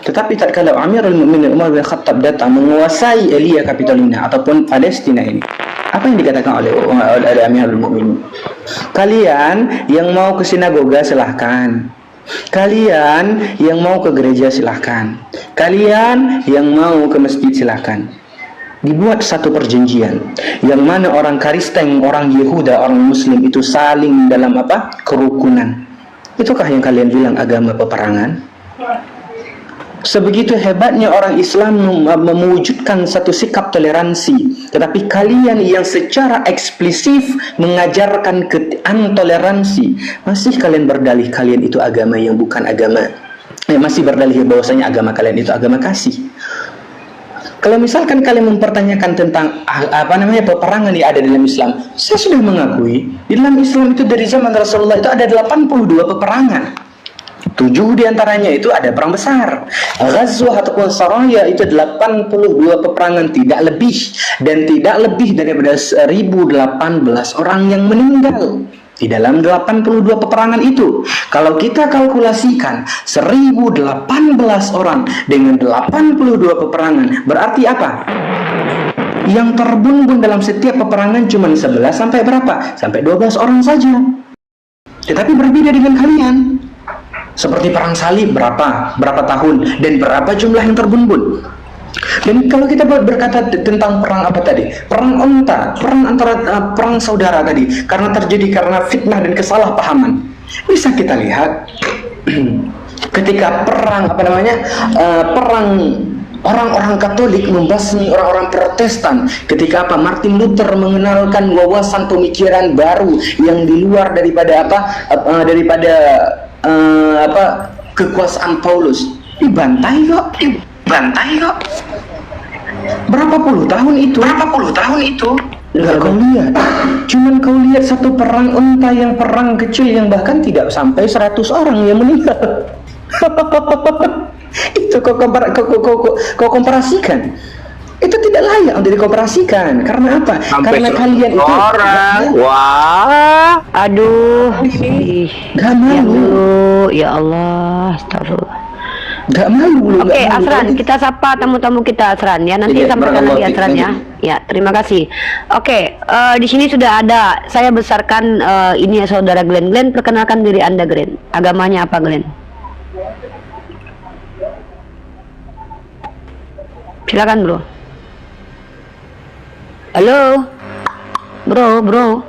Tetapi tatkala Amirul Mukminin Umar bin Khattab datang menguasai Aelia Capitolina ataupun Palestina ini, apa yang dikatakan oleh Amirul Mukminin? Kalian yang mau ke sinagoga silahkan. Kalian yang mau ke gereja silahkan. Kalian yang mau ke masjid silahkan. Dibuat satu perjanjian yang mana orang Kristen, orang Yehuda, orang Muslim itu saling dalam apa? Kerukunan. Itukah yang kalian bilang agama peperangan? Sebegitu hebatnya orang Islam mewujudkan satu sikap toleransi, tetapi kalian yang secara eksplisit mengajarkan intoleransi, masih kalian berdalih kalian itu agama yang bukan agama, masih berdalih bahwasanya agama kalian itu agama kasih. Kalau misalkan kalian mempertanyakan tentang peperangan yang ada dalam Islam, saya sudah mengakui di dalam Islam itu dari zaman Rasulullah itu ada 82 peperangan. 7 diantaranya itu ada perang besar. Ghazwah ataupun Saraya itu 82 peperangan, tidak lebih. Dan tidak lebih daripada 1018 orang yang meninggal. di dalam 82 peperangan itu. Kalau kita kalkulasikan 1018 orang dengan 82 peperangan, berarti apa? Yang terbunuh dalam setiap peperangan cuma 11 sampai berapa? Sampai 12 orang saja. Tetapi berbeda dengan kalian. Seperti perang salib berapa tahun dan berapa jumlah yang terbunuh. Dan kalau kita berkata tentang perang apa tadi? Perang onta, perang antara perang saudara tadi, karena fitnah dan kesalahpahaman. Bisa kita lihat ketika perang perang orang-orang Katolik membasmi orang-orang Protestan, ketika Martin Luther mengenalkan wawasan pemikiran baru yang di luar daripada kekuasaan Paulus, dibantai kok. Berapa puluh tahun itu? Enggak kau lihat. Cuman kau lihat satu perang unta, yang perang kecil yang bahkan tidak sampai 100 orang yang meninggal. Itu kau komparasikan. Itu tidak layak untuk dikomparasikan. Karena apa? Sampai Karena kalian itu orang. Wah. Aduh. gak malu. Ya Allah, astagfirullah. Gak malu loh. Oke, Asran, kita sapa tamu-tamu kita, Asran ya. Nanti Iya, sampaikan lagi barakallahu Asran fiik. ya. Ya, terima kasih. Oke, di sini sudah ada. Saya besarkan ini ya, saudara Glenn. Glenn, perkenalkan diri Anda, Glenn. Agamanya apa, Glenn? Silakan, Bro. Halo, bro.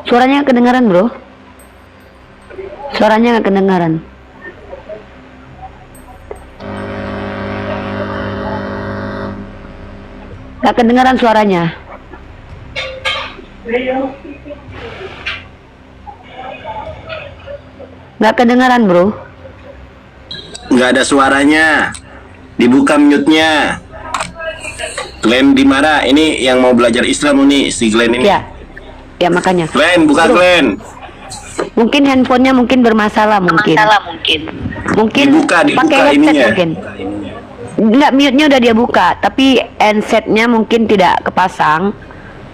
Suaranya nggak kedengaran, Bro. Suaranya nggak kedengaran. Gak kedengaran suaranya. Gak kedengaran, Bro. Nggak ada suaranya. Dibuka mute-nya. Glenn Dimara, ini yang mau belajar Islam nih, si Glenn ini. Ya makanya. Glenn, buka Bro. Glenn. Mungkin handphonenya bermasalah mungkin. Mungkin Dibuka pakai headset ininya. mungkin. Enggak, mute-nya udah dia buka, tapi handsetnya mungkin tidak kepasang,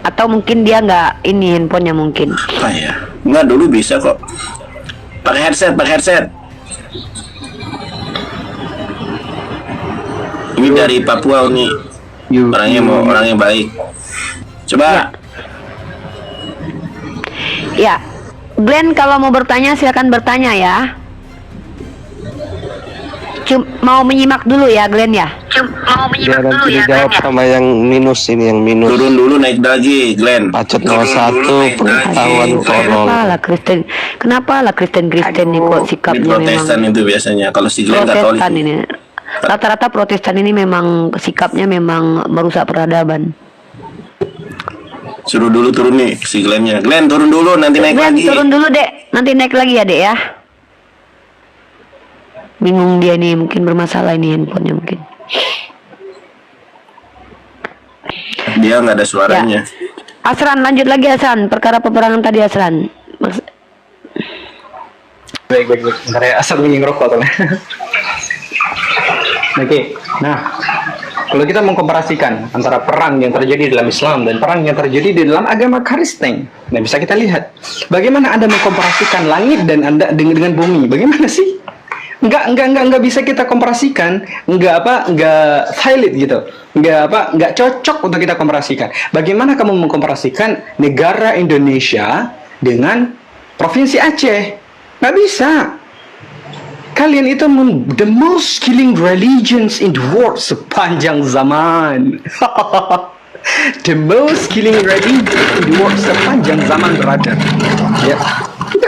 atau mungkin dia nggak ini handphonenya mungkin. Apa ya? Nggak, dulu bisa kok. Pakai headset. Ini dari Papua nih. Orangnya baik. Coba. Ya, Glenn, kalau mau bertanya silakan bertanya ya. Mau menyimak dulu ya, Glenn ya. Dijawab sama yang minus ini, yang minus. Turun dulu, naik lagi, Glenn. Pacet 01 pengetahuan tolong. Kenapa lah Kristen nih kok Ini sikapnya Protestan memang itu biasanya. Kalau si Glenn Katolik. Protestan ini. Rata-rata Protestan ini memang sikapnya memang merusak peradaban. Suruh dulu turun nih si Glennnya. Glenn turun dulu, nanti naik Glenn, lagi. turun dulu, Dek. Nanti naik lagi ya, Dek ya. Bingung dia nih, mungkin bermasalah ini handphonenya mungkin. Dia nggak ada suaranya. Asran, lanjut lagi Asran. Perkara peperangan tadi Asran. Baik. Bentar ya, asal bunyi ngerokok tuh. Oke, nah kalau kita mengkomparasikan antara perang yang terjadi dalam Islam dan perang yang terjadi di dalam agama Kristen, nah bisa kita lihat bagaimana Anda mengkomparasikan langit dan Anda dengan bumi. Bagaimana sih? Enggak bisa kita komparasikan, enggak valid gitu. Enggak cocok untuk kita komparasikan. Bagaimana kamu mengkomparasikan negara Indonesia dengan provinsi Aceh? Nggak bisa. Kalian itu the most killing religions in the world sepanjang zaman. The most killing religion in the world sepanjang zaman, brother. Ya. Itu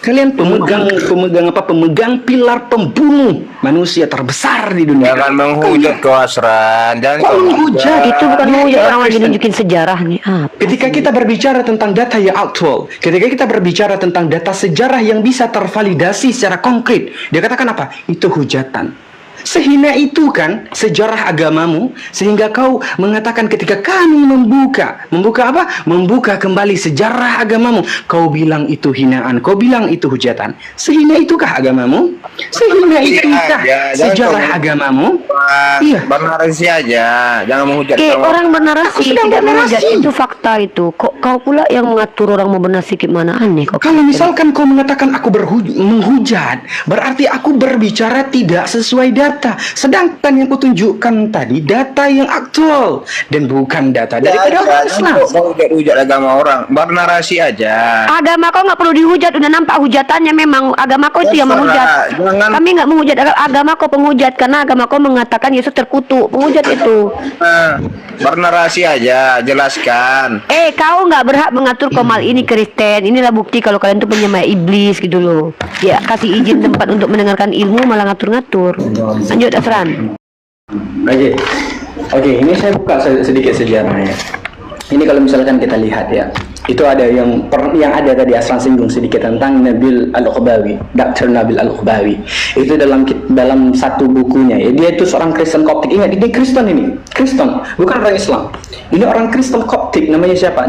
kalian pemegang pilar pembunuh manusia terbesar di dunia. Jangan menghujat kau Asran. Jangan kau menghujat. Itu bukan menghujat, orang lagi nunjukin sejarah nih. Ketika kita berbicara tentang data yang aktual, ketika kita berbicara tentang data sejarah yang bisa tervalidasi secara konkret, dia katakan apa? Itu hujatan. Sehina itu kan sejarah agamamu, sehingga kau mengatakan ketika kami membuka apa? Membuka kembali sejarah agamamu, kau bilang itu hinaan, kau bilang itu hujatan. Sehina itukah agamamu? Sehina itukah sejarah agamamu? Iya. Bernarasi aja, jangan menghujat. Orang bernarasi tidak menghujat, itu fakta itu. Kok Kau pula yang mengatur orang mau bernasib mana, aneh kok. Kalau misalkan kau mengatakan aku menghujat, berarti aku berbicara tidak sesuai data. Sedangkan yang kutunjukkan tadi data yang aktual dan bukan data daripada orang Islam. Kau hujat agama orang, bernarasi aja. Agama kau nggak perlu dihujat, udah nampak hujatannya. Memang agama kau itu yang menghujat. Kami nggak menghujat agama kau, penghujat, karena agama kau mengatakan Yesus terkutuk. Penghujat itu. Bernarasi aja, jelaskan. Kau nggak berhak mengatur komal ini Kristen. Inilah bukti kalau kalian tuh penyembah iblis gitu loh. Ya kasih izin tempat untuk mendengarkan ilmu malah ngatur-ngatur. Lanjut Asran. Oke, ini saya buka sedikit sejarahnya. Ini kalau misalkan kita lihat ya, itu ada yang ada tadi Aslan singgung sedikit tentang Nabil Al-Uqbawi, Dr. Nabil Al-Uqbawi. Itu dalam satu bukunya ya, dia itu seorang Kristen Koptik. Ingat, dia Kristen ini, Kristen, bukan orang Islam. Ini orang Kristen Koptik, namanya siapa?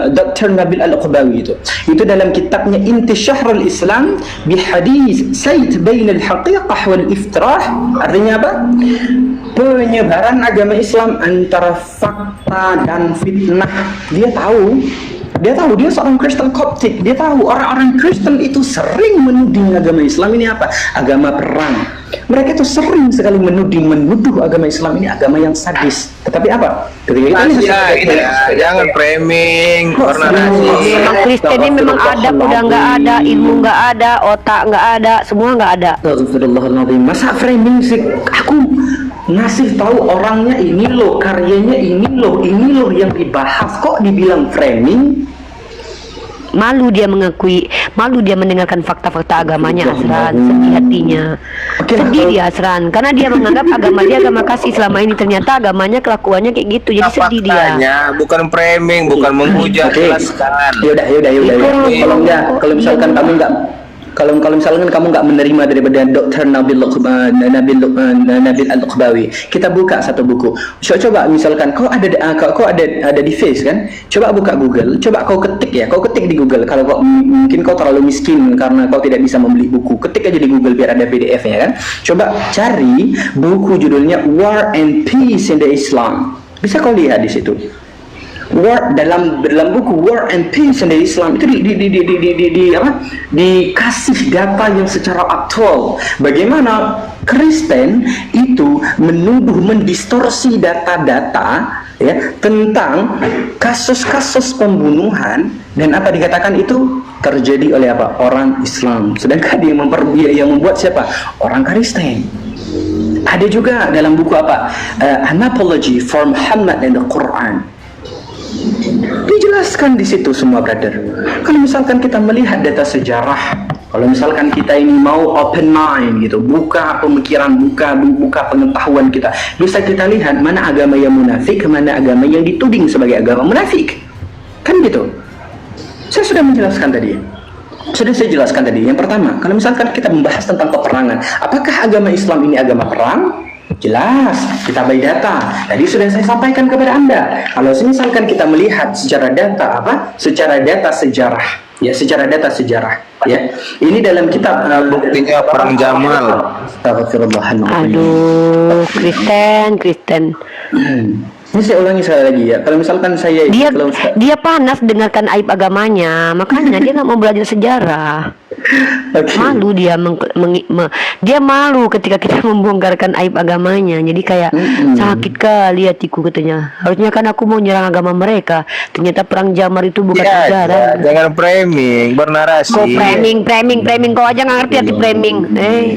Dr. Nabil Al-Uqbawi itu. Itu dalam kitabnya Intisyahrul Islam bihadis Sayyid Bainal Haqiqah wal Iftirah. Artinya apa? Penyebaran agama Islam antara fakta dan fitnah. Dia tahu dia seorang Kristen Koptik. Dia tahu orang-orang Kristen itu sering menuding agama Islam ini apa? Agama perang. Mereka itu sering sekali menuduh agama Islam ini agama yang sadis. Tetapi apa? Ketika kita jangan framing, bernarasi. Memang Kristen ini memang adab udah nggak ada, ilmu nggak ada, otak nggak ada, semua nggak ada. Astagfirullahaladzim. Masa framing sih? Aku ngasih tahu orangnya ini loh, karyanya ini loh yang dibahas, kok dibilang framing? Malu dia mengakui, malu dia mendengarkan fakta-fakta agamanya Asran, sedih hatinya. Sedih dia Asran, karena dia menganggap agama dia agama kasih selama ini, ternyata agamanya kelakuannya kayak gitu, jadi sedih dia. Faktanya bukan framing, bukan menghujat, jelaskan. Yaudah. Kalau misalkan kamu nggak kalau misalkan kamu nggak menerima daripada Dr. Nabil Al-Uqbawi, kita buka satu buku. Coba misalkan kau ada di Face kan? Coba buka Google, coba kau ketik di Google. Kalau mungkin kau terlalu miskin karena kau tidak bisa membeli buku, ketik aja di Google biar ada PDF-nya kan. Coba cari buku judulnya War and Peace in the Islam. Bisa kau lihat di situ. Dalam buku War and Peace in the Islam itu dikasih data yang secara aktual bagaimana Kristen itu mendistorsi data-data ya tentang kasus-kasus pembunuhan, dan apa dikatakan itu terjadi oleh apa? Orang Islam, sedangkan yang membuat siapa? Orang Kristen. Ada juga dalam buku apa? An Apology for Muhammad and the Quran. Dijelaskan di situ semua, brother. Kalau misalkan kita melihat data sejarah, kalau misalkan kita ini mau open mind gitu, buka pemikiran, buka pengetahuan kita, bisa kita lihat mana agama yang munafik, mana agama yang dituding sebagai agama munafik. Kan gitu. Saya sudah menjelaskan tadi. Saya jelaskan tadi. Yang pertama, kalau misalkan kita membahas tentang peperangan, apakah agama Islam ini agama perang? Jelas, kita by data. Tadi sudah saya sampaikan kepada Anda. Kalau misalkan kita melihat secara data secara data sejarah, ya, secara data sejarah, ya. Ini dalam kitab Buktinya perang Jamal. Astagfirullahaladzim. Aduh, Kristen. Ini saya ulangi sekali lagi ya. Kalau misalkan dia panas dengarkan aib agamanya, makanya dia nggak mau belajar sejarah. Okay. Malu dia dia malu ketika kita membongkarkan aib agamanya. Jadi kayak sakit kali hatiku katanya. Harusnya kan aku mau nyerang agama mereka, ternyata perang Jamar itu bukan sejarah. Jangan framing, bernarasi. Kau framing, kau aja nggak ngerti arti framing.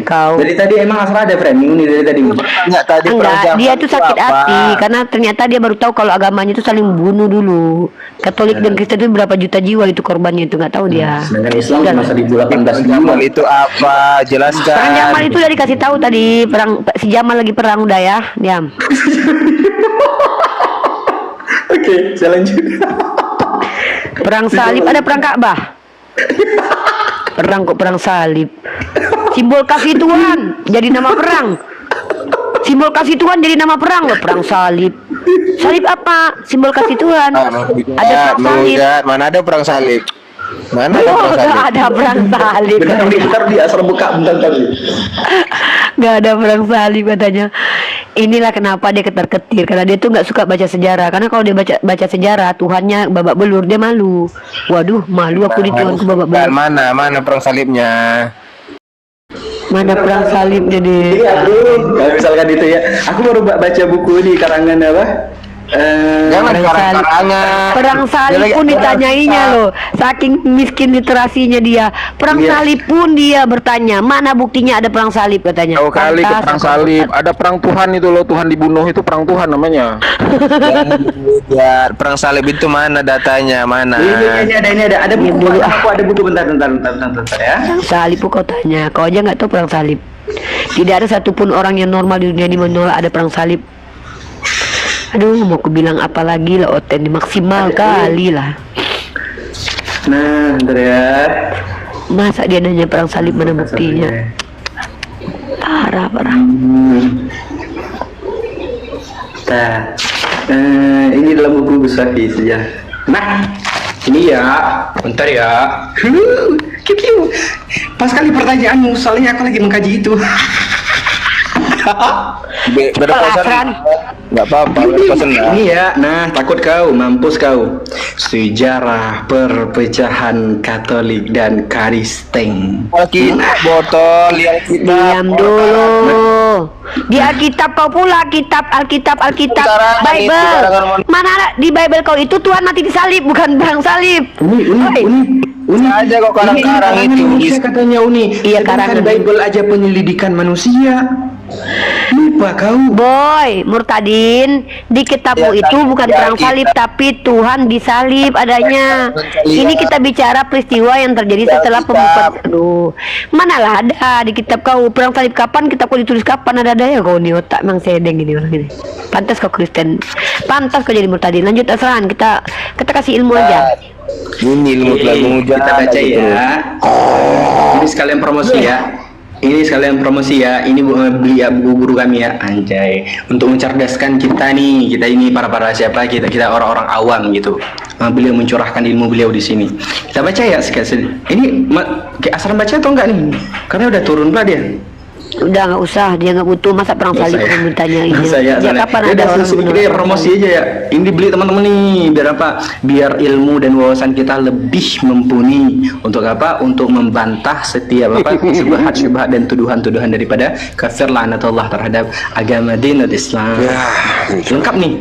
Kau. Dari tadi emang asal ada framing ini dari tadi. Enggak, dia tuh sakit hati karena ternyata dia baru tahu kalau agamanya itu saling bunuh dulu. Katolik dan Kristen itu berapa juta jiwa itu korbannya itu nggak tahu dia. Sedangkan Islam cuma 1800 Jamal itu apa? Jelaskan. Perang Jamal itu udah dikasih tahu tadi, si Jamal lagi perang udah ya, diam. Oke, saya lanjut. Perang salib, ada perang Ka'bah. Perang salib. Simbol kasih Tuhan jadi nama perang. Simbol kasih Tuhan jadi nama perang loh, perang salib. Salib apa? Simbol kasih Tuhan. Ada perang salib. Mana ada perang salib? Mana Oh, nggak ada perang salib. Bentar di asal buka bentar. Nggak ada perang salib katanya. Inilah kenapa dia ketar-ketir, karena dia tuh nggak suka baca sejarah. Karena kalau dia baca sejarah, Tuhannya babak belur, dia malu. Waduh, malu aku di Tuhanku babak belur. Mana perang salibnya? Mana perang salib jadi? Iya, kalau misalkan itu ya. Aku baru baca buku di karangan apa? Jangan karang-karangan. Perang salib pun ditanyainya loh. Saking miskin literasinya dia. Perang Iya. salib pun dia bertanya, mana buktinya ada perang salib katanya. Jauh kali ke Pantas perang aku salib. berkata, Ada perang Tuhan itu loh, Tuhan dibunuh itu perang Tuhan namanya. Ya, perang salib itu mana datanya? Mana? Ini ada buku. dulu, Aku ada buku bentar ya. Perang salib kau tanya, kau aja nggak tahu perang salib. Tidak ada satupun orang yang normal di dunia ini menolak ada perang salib. Aduh, mau aku bilang apa lagi lah, Oten maksimal kali lah. Nah, bentar ya. Masa dia nanya perang salib mana buktinya? Parah. Nah, ini dalam buku Safi saja. Nah, ini ya, bentar ya. Kiu. Pas kali pertanyaanmu, soalnya aku lagi mengkaji itu. Pelajaran. Nggak apa-apa, berpesan lah. Ini ya, nah takut kau, mampus kau. Sejarah perpecahan Katolik dan Kristen. Kita botol yang kita. Diam dulu. Di Alkitab kau pula, Alkitab, Karangan itu, Bible. karangan Mana ada di Bible kau itu Tuhan mati disalib, bukan perang salib. Uni aja kok karang-karang ini itu. manusia katanya Uni. Iya, Sedangkan karangan. Bible aja penyelidikan manusia. Lupa kau. Boy, Murtadin, di kitabmu Ya, itu kan, bukan ya, perang salib, kita- tapi Tuhan disalib adanya. Iya. Ini kita bicara peristiwa yang terjadi Ya, setelah kitab. pembukaan. Aduh, manalah ada di kitab kau perang salib kapan? Kitab kau ditulis kapan? Ada ya kau nih otak memang sedeng ini orang ini. Pantas kau Kristen, pantas kau jadi Murtadin. Lanjut Asran, kita kasih ilmu aja. Ini ilmu telah mengujar. Kita baca ya. Ini sekalian promosi ya. Ini beli buku guru kami ya, anjay. Untuk mencerdaskan kita nih, kita ini para siapa kita orang-orang awam gitu. Beliau mencurahkan ilmu beliau di sini. Kita baca ya sekali. Ini Asran baca atau enggak nih? Karena udah turun pula dia. Udah nggak usah, dia nggak butuh masa perang salib kamu tanya ini. Saya Kapan ada orang sebenarnya promosi aja ya. Ini dibeli teman-teman nih, biar apa? Biar ilmu dan wawasan kita lebih mumpuni. Untuk apa? Untuk membantah setiap apa syubhat dan tuduhan-tuduhan daripada kafir laknatullah terhadap agama dinul Islam. Lengkap nih.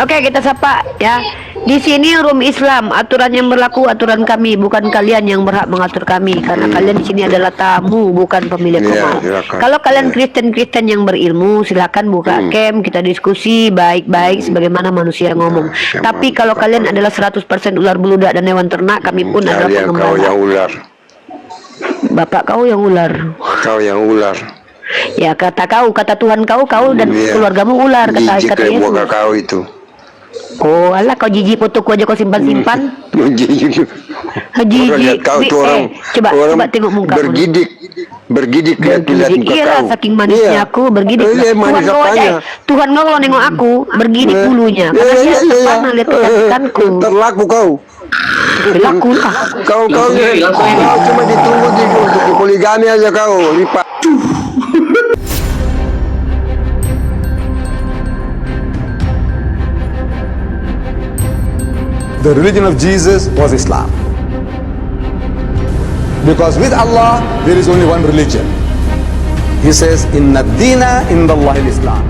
Oke, kita sapa ya. Di sini room Islam, aturan yang berlaku aturan kami, bukan kalian yang berhak mengatur kami, karena kalian di sini adalah tamu, bukan pemilik rumah. Kalau kalian Kristen yang berilmu, silakan buka camp, kita diskusi baik-baik sebagaimana manusia ngomong. Tapi kalau kalian adalah 100% ular beludak dan hewan ternak, kami pun adalah pengembala. ular. Bapak kau yang ular. Kau yang ular. Ya kata Tuhan kau dan Iya. keluargamu ular, kata Jijik kayak Yesus. muka kau itu. Oh, alah kau jijik fotoku aja kau simpan-simpan. Jijik. Orang Jijik. lihat kau itu orang. Coba tengok muka. Bergidik lihat muka Iya lah, kau. saking manisnya aku bergidik. Iya, manis Tuhan kau aja, apanya? Tuhan kau kalau nengok aku bergidik bulunya. Karena dia terpana lihat kecantikanku. Terlaku kau. Berlaku lah. Kau cuma ditunggu untuk poligami aja kau. Lipat. The religion of Jesus was Islam. Because with Allah, there is only one religion. He says, Inna dina indallahi al-Islam.